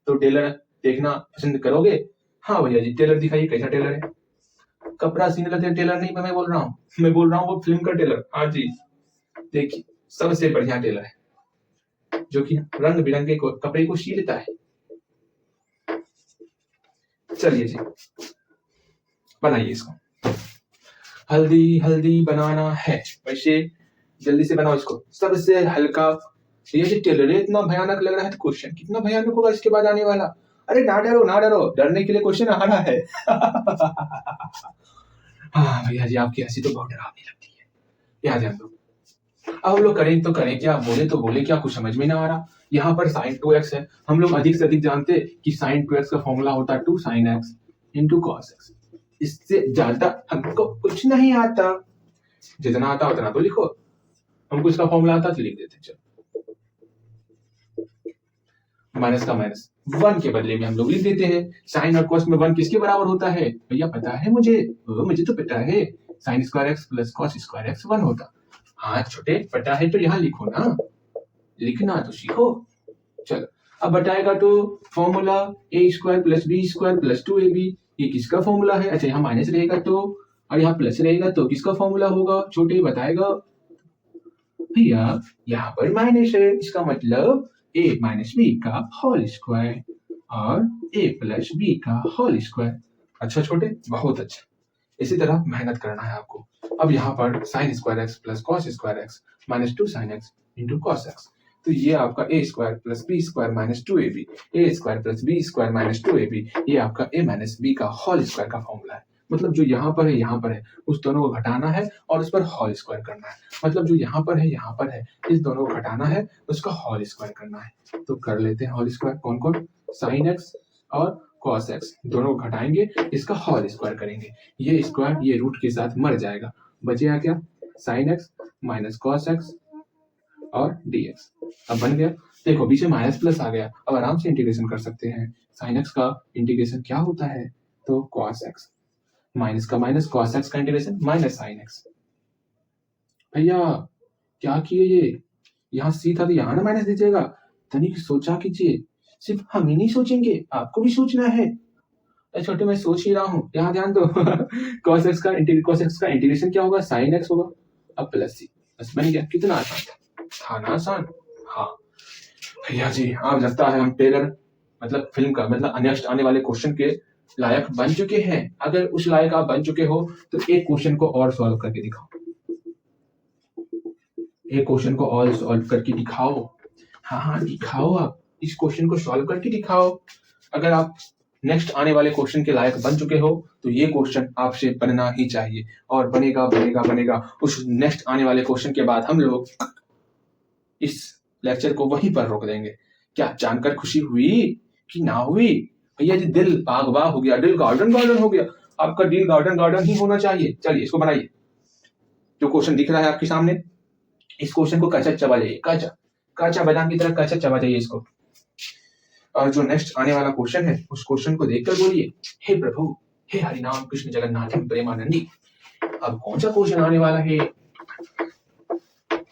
तो टेलर देखना पसंद करोगे? हाँ भैया जी, टेलर दिखाइए कैसा टेलर है। कपड़ा सीने लगे टेलर नहीं मैं बोल रहा हूँ, मैं बोल रहा हूँ वो फिल्म का टेलर। हाँ जी, देखिए सबसे बढ़िया टेलर है जो कि रंग बिरंगे कपड़े को सी लेता है। चलिए जी बनाइए इसको। हल्दी हल्दी बनाना है, वैसे जल्दी से बनाओ इसको। सबसे हल्का ये जो टेलर है, इतना भयानक लग रहा है तो क्वेश्चन कितना भयानक होगा इसके बाद आने वाला। अरे ना डरो ना डरो, डरने के लिए क्वेश्चन आ रहा है। हाँ भैया जी, आपकी हंसी तो बहुत डरावनी लगती है। यहाँ ध्यान दो। अब हम लोग करें तो करें क्या, बोले तो बोले क्या, कुछ समझ में ना आ रहा। यहाँ पर sin 2x है, हम लोग अधिक से अधिक जानते कि sin 2x का फॉर्मूला होता है 2 sin x into cos x। इससे ज्यादा हमको कुछ नहीं आता, जितना आता उतना तो लिखो। हमको इसका फॉर्मूला आता तो लिख देते। चलो माइनस का माइनस 1 के बदले में हम लोग लिख देते हैं। साइन और कॉस में 1 किसके बराबर होता है भैया? पता है मुझे, मुझे तो पता है। Sine square x plus cos square x 1 होता। हाँ छोटे, पता है तो यहाँ लिखो ना, लिखना तो सीखो। चलो अब बताएगा तो फॉर्मूला a² + b² + 2ab, ये किसका फॉर्मूला है? अच्छा यहाँ माइनस रहेगा तो, और यहाँ प्लस रहेगा तो किसका फॉर्मूला होगा? छोटे बताएगा। भैया यहाँ पर माइनस है, इसका मतलब a - b का होल स्क्वायर और a + b का होल स्क्वायर। अच्छा छोटे, बहुत अच्छा। इसी तरह मेहनत करना है आपको। अब यहाँ पर sin² x + cos² x - 2 sin x × cos x, तो ये आपका a² + b² - 2ab, a² + b² - 2ab, ये आपका a - b का होल स्क्वायर का फॉर्मूला है। मतलब जो यहाँ पर है उस दोनों को घटाना है और उस पर होल स्क्वायर करना है। मतलब जो यहाँ पर है इस दोनों को घटाना है, उसका होल स्क्वायर करना है। तो कर लेते हैं होल स्क्वायर। कौन कौन? sin x और cos x दोनों को घटाएंगे, इसका होल स्क्वायर करेंगे। ये स्क्वायर ये रूट के साथ मर जाएगा, बचेगा क्या? sin x - cos x और dx। अब बन गया। देखो बीच में माइनस प्लस आ गया, अब आराम से इंटीग्रेशन कर सकते हैं। sin x का इंटीग्रेशन क्या होता है? तो cos x, माइनस का माइनस, cos x का इंटीग्रेशन माइनस sin x। भैया क्या किए ये? यहाँ सी था तो यहाँ ना माइनस दीजिएगा, तनिक सोचा कीजिए। सिर्फ हम ही नहीं सोचेंगे, आपको भी सोचना है। छोटे मैं सोच ही रहा हूँ, यहाँ ध्यान दो। cos x का इंटीग्रेशन क्या होगा? sin x होगा। अब प्लस सी, बस बन गया। कितना आसान था ना? आसान। हाँ भैया जी, आप लगता है हम टेलर मतलब फिल्म का मतलब नेक्स्ट आने वाले क्वेश्चन के लायक बन चुके हैं। अगर उस लायक आप बन चुके हो तो एक क्वेश्चन को और सॉल्व करके दिखाओ। एक क्वेश्चन को और सॉल्व करके दिखाओ। हाँ दिखाओ, आप इस क्वेश्चन को सॉल्व करके दिखाओ। अगर आप नेक्स्ट आने वाले क्वेश्चन के लायक बन चुके हो तो ये क्वेश्चन आपसे बनना ही चाहिए, और बनेगा। उस नेक्स्ट आने वाले क्वेश्चन के बाद हम लोग इस लेक्चर को वहीं पर रोक देंगे। क्या जानकर खुशी हुई कि ना हुई? भैया जी दिल बाग बाग हो गया, दिल गार्डन हो गया। आपका दिल गार्डन ही होना चाहिए। चलिए इसको बनाइए। जो क्वेश्चन दिख रहा है आपके सामने, इस क्वेश्चन को कच्चा चबा जाइए, कच्चा बादाम की तरह कच्चा चबा जाइए इसको। और जो नेक्स्ट आने वाला क्वेश्चन है उस क्वेश्चन को देखकर बोलिए, हे प्रभु, हे हरिनाम कृष्ण जगन्नाथ प्रेमानंदी। अब कौन सा क्वेश्चन आने वाला है?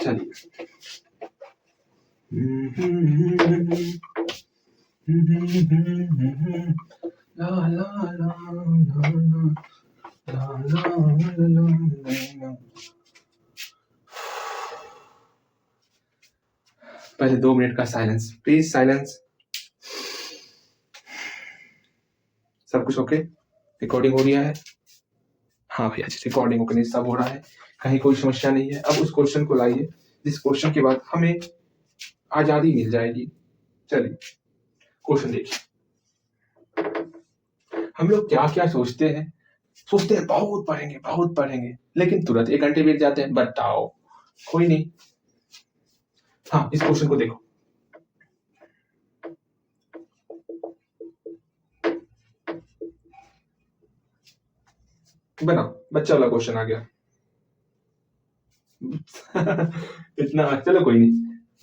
चलिए ला ला ला ला ला ला। पहले 2 मिनट का साइलेंस, प्लीज साइलेंस। सब कुछ ओके? रिकॉर्डिंग हो रहा है? हाँ भैया जी रिकॉर्डिंग ओके, सब हो रहा है, कहीं कोई समस्या नहीं है। अब उस क्वेश्चन को लाइए जिस क्वेश्चन के बाद हमें आजादी मिल जाएगी। चलिए क्वेश्चन देखिए। हम लोग क्या क्या सोचते हैं बहुत पढ़ेंगे, लेकिन तुरंत 1 घंटे बीत जाते हैं। बताओ, कोई नहीं। हाँ इस क्वेश्चन को देखो। बना, बच्चा वाला क्वेश्चन आ गया। इतना, चलो कोई नहीं,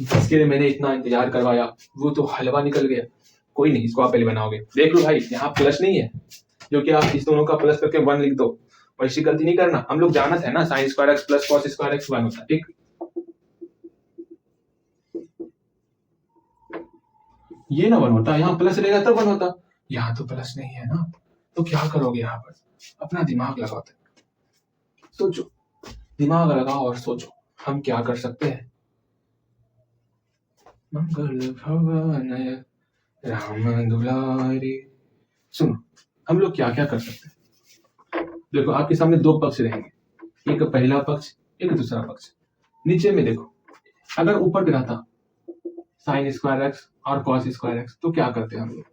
जिसके लिए मैंने इतना इंतजार करवाया वो तो हलवा निकल गया। कोई नहीं, इसको आप पहले बनाओगे। देख लो भाई, यहाँ प्लस नहीं है, जो कि आप इस दोनों का प्लस करके 1 लिख दो। वैसी गलती नहीं करना। हम लोग जानत है ना sin² x + cos² x 1 होता है, ठीक? ये ना 1 होता, यहाँ प्लस रहेगा तब 1 होता। यहाँ तो प्लस नहीं है ना, तो क्या करोगे? यहाँ पर अपना दिमाग लगाओ, सोचो, दिमाग लगाओ और सोचो हम क्या कर सकते हैं। मंगल भवन राम दुलारी। सुनो, हम लोग क्या क्या कर सकते हैं। देखो आपके सामने 2 पक्ष रहेंगे, एक पहला पक्ष, एक दूसरा पक्ष। नीचे में देखो, अगर ऊपर भी रहता sin² x और cos² x तो क्या करते हम लोग?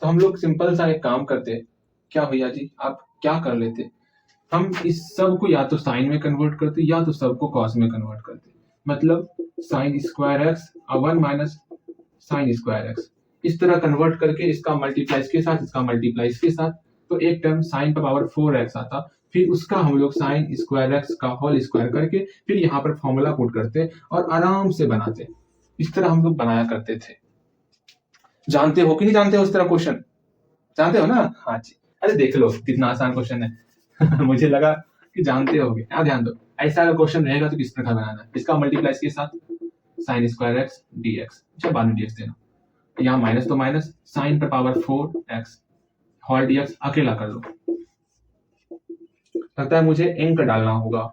तो हम लोग सिंपल सा एक काम करते। क्या भैया जी आप क्या कर लेते? हम इस सब को या तो साइन में कन्वर्ट करते या तो सबको कॉस में कन्वर्ट करते। मतलब sin² x और 1 - sin² x, इस तरह कन्वर्ट करके इसका मल्टीप्लाई इसके साथ, इसका मल्टीप्लाई इसके साथ, तो एक टर्म sin का पावर 4x आता। फिर उसका हम लोग sin² x का होल स्क्वायर करके फिर यहाँ पर फॉर्मूला पुट करते और आराम से बनाते। इस तरह हम लोग बनाया करते थे। जानते हो कि नहीं जानते हो इस तरह क्वेश्चन? जानते हो ना? हाँ जी। अरे देख लो कितना आसान क्वेश्चन है। मुझे लगा कि जानते होगे। ध्यान दो, ऐसा अगर क्वेश्चन रहेगा तो किस प्रकार बनाना है, इसका मल्टीप्लाई इसके साथ sine square x d x, अच्छा बाद में डी एक्स देना, यहाँ माइनस तो माइनस साइन पर power 4x whole d x अकेला कर लो, लगता है मुझे इंक डालना होगा,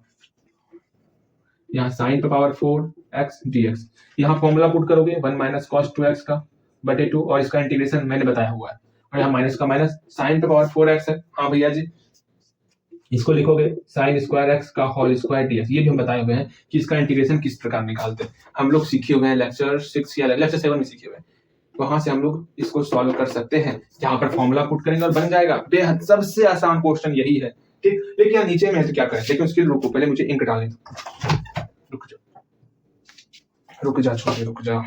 यहाँ साइन पर पावर 4x dx, यहाँ फॉर्मूला पुट करोगे 1 माइनस कॉस 2x का बटे 2 और इसका इंटीग्रेशन मैंने बताया हुआ है, और यहाँ माइनस का माइनस साइन पर पावर 4x है, हाँ भैया जी, इसको लिखोगे साइन स्क्वायर एक्स का होल स्क्वायर डी एक्स, ये भी हम बताए हुए हैं कि इसका इंटीग्रेशन किस प्रकार निकालते हैं, हम लोग सीखे हुए हैं लेक्चर 6 या लेक्चर 7 में सीखे हुए हैं, वहां से हम लोग इसको सॉल्व कर सकते हैं, जहां पर फॉर्मूला पुट करेंगे और बन जाएगा, बेहद सबसे आसान क्वेश्चन यही है, ठीक। लेकिन यहाँ नीचे में है तो क्या करें, लेकिन उसके लिए रुको, पहले मुझे इंक डालने दो, रुक जा छोटे रुक जा,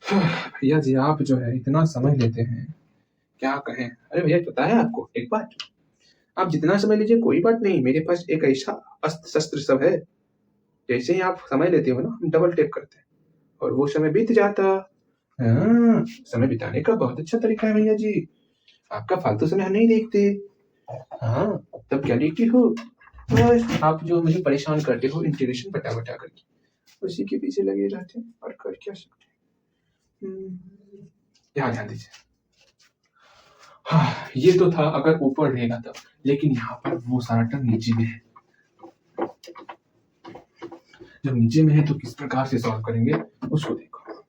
भैया जी आप जो है इतना समझ लेते हैं, क्या कहें, अरे भैया पता है आपको एक बात, आप जितना समझ लीजिए कोई बात नहीं, मेरे पास एक ऐसा अस्त्र शस्त्र सब है, जैसे ही आप समझ लेते हो ना हम डबल टेप करते हैं और वो समय बीत जाता। हाँ, समय बिताने का बहुत अच्छा तरीका है भैया जी, आपका फालतू समय हम नहीं देखते। हाँ, तब क्या देखती हो, बस आप जो मुझे परेशान करते हो इंटीग्रेशन बटा बटा करके, उसी के पीछे लगे रहते हैं और कर क्या सकते हैं। यहाँ ध्यान दीजिए, हाँ ये तो था अगर ऊपर रहेगा तब, लेकिन यहाँ पर वो सारा टर्म नीचे में है, जब नीचे में है तो किस प्रकार से सॉल्व करेंगे उसको देखो,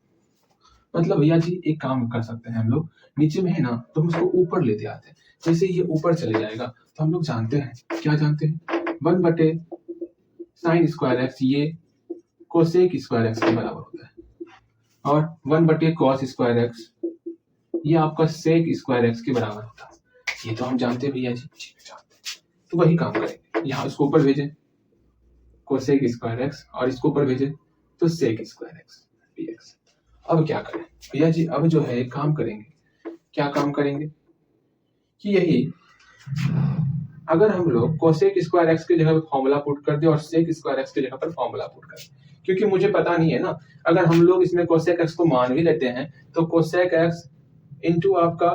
मतलब भैया जी एक काम कर सकते हैं हम लोग, नीचे में है ना तो हम उसको ऊपर लेते आते हैं, जैसे ये ऊपर चले जाएगा तो हम लोग जानते हैं, क्या जानते हैं, 1 बटे साइन स्क्वायर एक्स ये कोसेक स्क्वायर एक्स के बराबर होता है, और 1 बटे कॉस स्क्वायर एक्स ये आपका सेक स्क्वायर एक्स के बराबर होता है, ये तो हम जानते हैं भैया जी, जानते हैं, तो वही काम करेंगे, यहाँ इसको ऊपर भेजें कोसेक स्क्वायर एक्स और इसको ऊपर भेजें तो सेक स्क्वायर एक्स dx। अब क्या करें भैया जी, अब जो है एक काम करेंगे, क्या काम करेंगे कि यही अगर हम लोग कोसेक स्क्वायर एक्स की जगह पर फॉर्मूला पुट कर दे और सेक स्क्वायर एक्स की जगह पर फॉर्मूला पुट कर दे, क्योंकि मुझे पता नहीं है ना, अगर हम लोग इसमें कोसेक एक्स को मान भी लेते हैं तो कोसेक एक्स इंटू आपका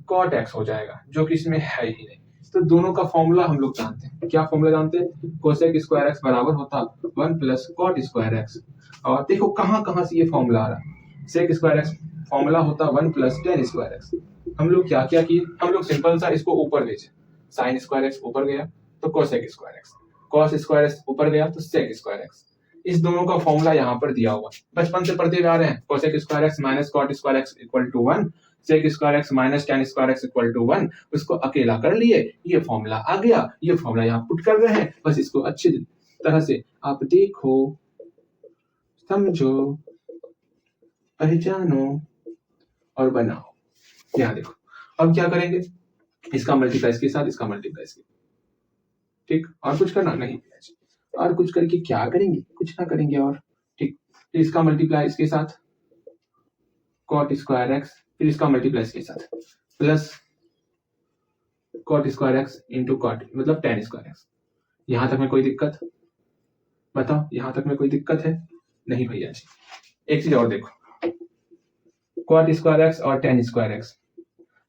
कॉट एक्स हो जाएगा, जो कि इसमें है ही नहीं, तो दोनों का फॉर्मूला हम लोग जानते हैं, क्या फॉर्मूला जानते हैं, कोसेक स्क्वायर एक्स बराबर होता 1 प्लस कॉट स्क्वायर एक्स, और देखो कहां कहां से ये फॉर्मूला आ रहा है, सेक स्क्वायर एक्स फॉर्मूला होता 1 प्लस टेन स्क्वायर एक्स, हम लोग क्या क्या किए, हम लोग सिंपल सा इसको ऊपर भेजे, साइन स्क्वायर एक्स ऊपर गया तो cosec square x, cos square x ऊपर गया तो सेक स्क्वायर एक्स, इस दोनों का फॉर्मूला यहाँ पर दिया हुआ, बचपन से पढ़ते हुए आ रहे हैं, cosec square x minus cot square x equal to 1, sec square x minus tan square x equal to 1, उसको अकेला कर लिए, ये फॉर्मूला आ गया, ये फॉर्मूला यहाँ पुट कर रहे हैं, बस इसको अच्छी तरह से आप देखो, समझो, पहचानो और बनाओ, यहाँ देखो, अब क्या करेंगे, इसका मल्टीप्लाई इसके साथ, इसका मल्टीप्लाई इसके, ठीक, और कुछ करना नहीं, और कुछ करके क्या करेंगे, कुछ ना करेंगे और, ठीक, फिर इसका मल्टीप्लाई इसके साथ कॉट स्क्वायर एक्स, फिर इसका मल्टीप्लाई इसके साथ plus cot square x into cot मतलब टेन स्क्वायर एक्स, यहां तक में कोई दिक्कत बताओ, यहां तक में कोई दिक्कत है नहीं भैया जी। एक चीज और देखो, कॉट स्क्वायर एक्स और टेन स्क्वायर एक्स,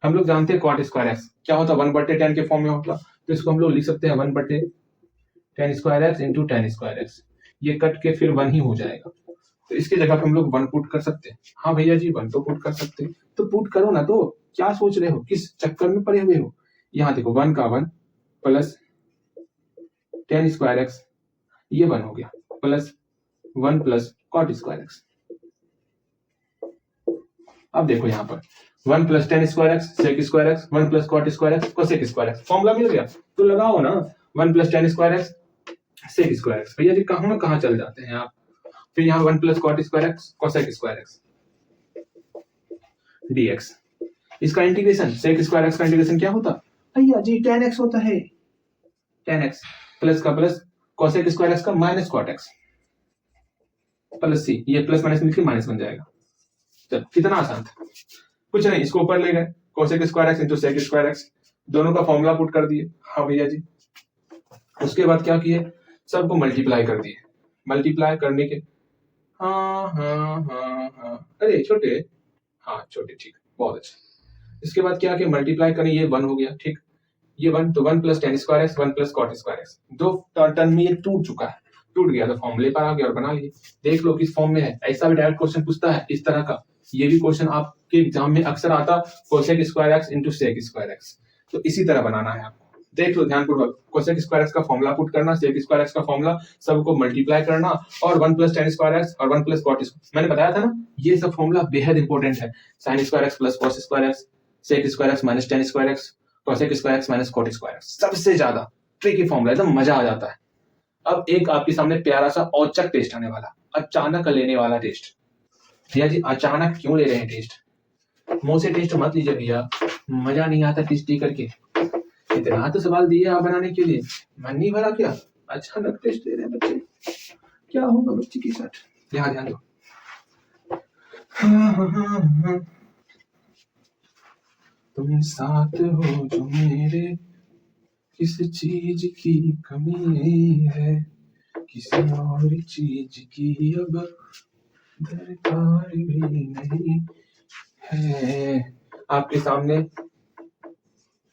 हम लोग जानते हैं कॉट स्क्वायर एक्स क्या होता है, 1 बटे 10 के फॉर्म में होता, तो इसको हम लोग लिख सकते हैं 1 बटे 10 square x into 10 square x, ये कट के फिर 1 ही हो जाएगा, तो इसकी जगह पे हम लोग 1 पुट कर सकते हैं, हाँ भैया जी 1 तो पुट कर सकते हैं, तो पुट करो ना, तो क्या सोच रहे हो, किस चक्कर में पड़े हुए हो, यहाँ देखो 1 का 1 प्लस 10 स्क्वायर एक्स ये 1 हो गया plus 1 plus cot square x, अब देखो यहाँ पर 1 plus 10 square x sec square x 1 plus cot square x cosec square x, formula मिल गया, तो लगाओ ना 1 plus 10 square x sec square x, भैया जी कहां कहां चल जाते हैं आप, फिर यहाँ 1 plus cot square x cosec square x dx, इसका इंटीग्रेशन सेक स्क्वायर एक्स का इंटीग्रेशन क्या होता भैया जी tan x होता है, tan x प्लस का प्लस कोसेक स्क्वायर एक्स का माइनस कॉट एक्स प्लस सी, ये प्लस माइनस मिलकर माइनस बन जाएगा, चल कितना आसान था, कुछ नहीं, इसको ऊपर ले गए cosec square x into sec square x, दोनों का फॉर्मूला पुट कर दिए, हाँ भैया जी, उसके बाद क्या किए, सबको मल्टीप्लाई कर दिए, मल्टीप्लाई करने के, हाँ हाँ हाँ हाँ अरे छोटे, हाँ छोटे ठीक बहुत अच्छा, इसके बाद क्या किया मल्टीप्लाई करें, ये 1 हो गया, ठीक, ये 1 तो 1 plus tan square x 1 plus cot square x, दो टर्म में ये टूट चुका है, टूट गया तो फॉर्मूले पर आ गया और बना लिए। देख लो किस फॉर्म में है। ऐसा भी डायरेक्ट क्वेश्चन पूछता है इस तरह का, ये भी क्वेश्चन आपके एग्जाम में अक्सर आता, cosec square x into sec square x, तो इसी तरह बनाना है आपको। देख लो ध्यानपूर्वक, कोसेक स्क्वायर एक्स का फॉर्मूला पुट करना, सेक स्क्वायर एक्स का फॉर्मूला, सबको मल्टीप्लाई करना और 1 प्लस टेन स्क्वायर एक्स और 1 प्लस कॉट स्क्वायर, मैंने बताया था ना ये सब फॉर्मूला बेहद इंपॉर्टेंट है। Sine square x plus cos square x, sec square x minus tan square x, cosec square x minus cot square x, सबसे ज्यादा ट्रिकी फॉर्मूला, एकदम मजा आ जाता है। अब एक आपके सामने प्यारा सा औचक टेस्ट आने वाला, अचानक लेने वाला टेस्ट। भैया जी अचानक क्यों ले रहे हैं टेस्ट? मुंह से टेस्ट मत लीजिए भैया, मजा नहीं आता टेस्ट करके। इतना तो सवाल दिए आप बनाने के लिए, मन नहीं भरा क्या? अचानक टेस्ट ले रहे हैं बच्चे, क्या होगा बच्चे के साथ? यहाँ ध्यान दो। तुम साथ हो जो मेरे, किस चीज की कमी है, किसी और चीज की अब दरकार भी नहीं है। आपके सामने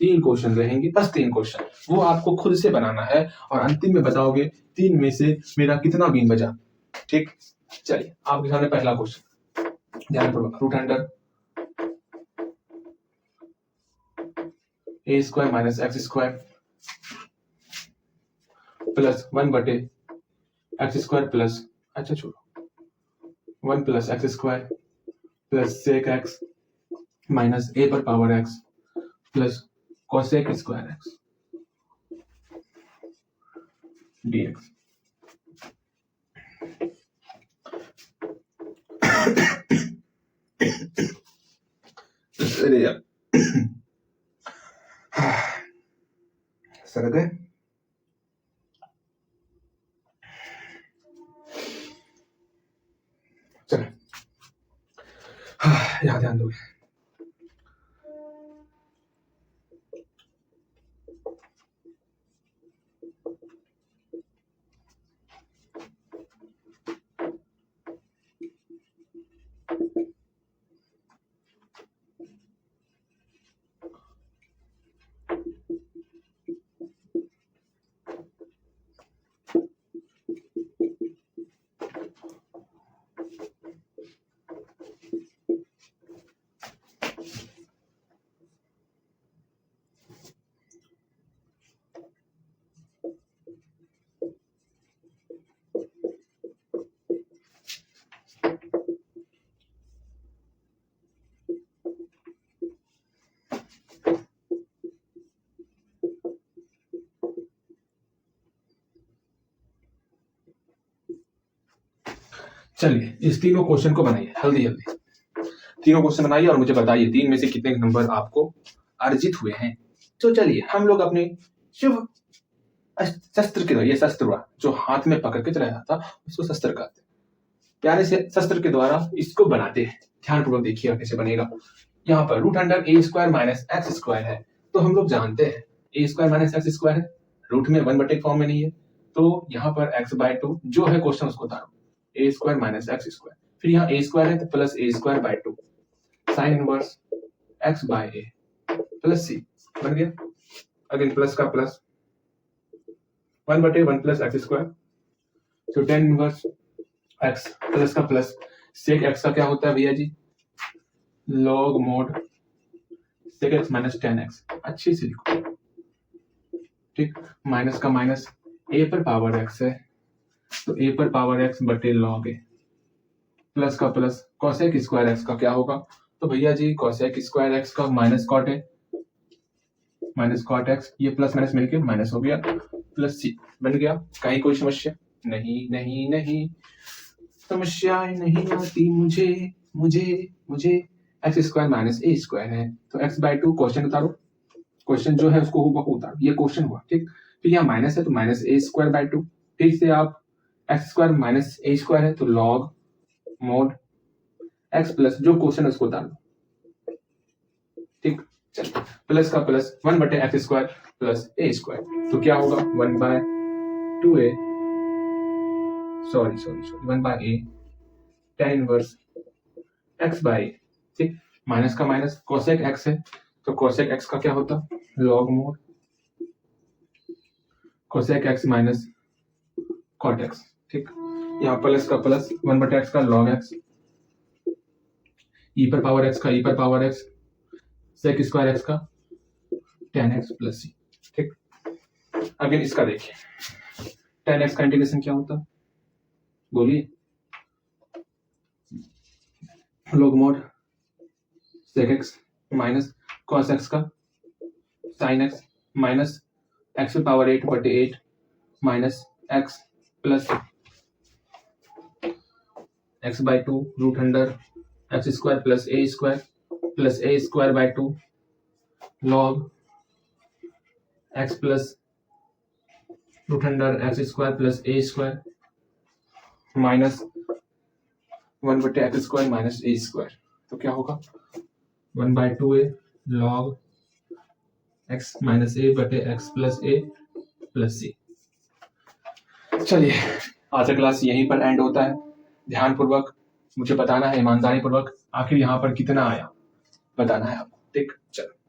3 क्वेश्चन रहेंगे, बस 3 क्वेश्चन, वो आपको खुद से बनाना है और अंतिम में बताओगे 3 में से मेरा कितना बीन बजा। ठीक, चलिए आपके सामने पहला क्वेश्चन, ध्यानपूर्वक। Root under A square minus x square plus 1 बटे एक्स स्क्वायर प्लस, अच्छा छोड़ो, 1 plus x square plus sec x minus A पर power x plus cosec square x dx। अरे यार सर गए। चलो यहाँ ध्यान दो। चलिए इस तीनों क्वेश्चन को बनाइए, जल्दी जल्दी तीनों क्वेश्चन बनाइए और मुझे बताइए 3 में से कितने नंबर आपको अर्जित हुए हैं। तो चलिए हम लोग अपने शुभ शस्त्र के द्वारा, ये शस्त्र हुआ जो हाथ में पकड़ के चलाया जाता उसको शस्त्र कहते हैं, प्यारे से शस्त्र के द्वारा इसको बनाते हैं। ध्यानपूर्वक देखिए कैसे बनेगा। यहाँ पर root under A square minus x square है, तो हम लोग जानते हैं ए स्क्वायर माइनस एक्स स्क्वायर है, रूट में 1 बटे फॉर्म में नहीं है, तो यहाँ पर एक्स बाय 2 जो है क्वेश्चन उसको उतारो, A square minus x square, फिर यहाँ ए स्क्वायर है तो plus A square by 2 sine inverse x by A plus C बन गया, अगेन प्लस का प्लस 1 बटे 1 प्लस एक्स स्क्वायर, तो टेन इनवर्स एक्स प्लस का प्लस सेक एक्स का क्या होता है भैया जी, log mod sec x minus tan x, अच्छी से लिखो। ठीक, माइनस का माइनस ए पर पावर एक्स है तो ए पर पावर एक्स बटे लॉग ए प्लस का प्लस कोसेक स्क्वायर एक्स का क्या होगा, तो भैया जी कोसेक स्क्वायर एक्स का माइनस कॉट है, माइनस कॉट एक्स, ये प्लस माइनस मिलके माइनस हो गया प्लस सी बन गया। कहीं कोई समस्या? नहीं नहीं नहीं, समस्या नहीं आती मुझे मुझे मुझे। एक्स स्क्वायर माइनस ए स्क्वायर है तो एक्स बाय 2 क्वेश्चन उतारो, क्वेश्चन जो है उसको हुबहू उतारो, ये क्वेश्चन हुआ। ठीक, फिर यहाँ माइनस है तो माइनस ए स्क्वायर बाय 2, फिर से आप एक्स स्क्वायर माइनस ए स्क्वायर है तो लॉग मोड एक्स प्लस जो क्वेश्चन है उसको उतारो। ठीक, चलिए प्लस का प्लस 1 बटे एक्स स्क्वायर प्लस ए स्क्वायर, तो क्या होगा 1 by 2a, sorry 1 by a tan inverse x by, ठीक, माइनस का माइनस कोसेक एक्स है तो कोसेक एक्स का क्या होता log mod cosec x minus cot x. ठीक, यहाँ प्लस का प्लस 1/x का log x, ई पर पावर x का ई पर power x, sec square x का tan x प्लस सी। ठीक, अगेन इसका देखिए tan x का इंटीग्रेशन क्या होता है, बोलिए। log mod sec x minus cos x का sin x माइनस x की power 8/8 minus x plus x/2 root under x square plus a square by 2 log x plus root under x square plus a square minus 1/x square minus a square. तो क्या होगा 1/2a log x माइनस a/x plus a plus c। चलिए आज का class यहीं पर and होता है। ध्यानपूर्वक मुझे बताना है, ईमानदारी पूर्वक आखिर यहाँ पर कितना आया बताना है आपको। ठीक, चलो।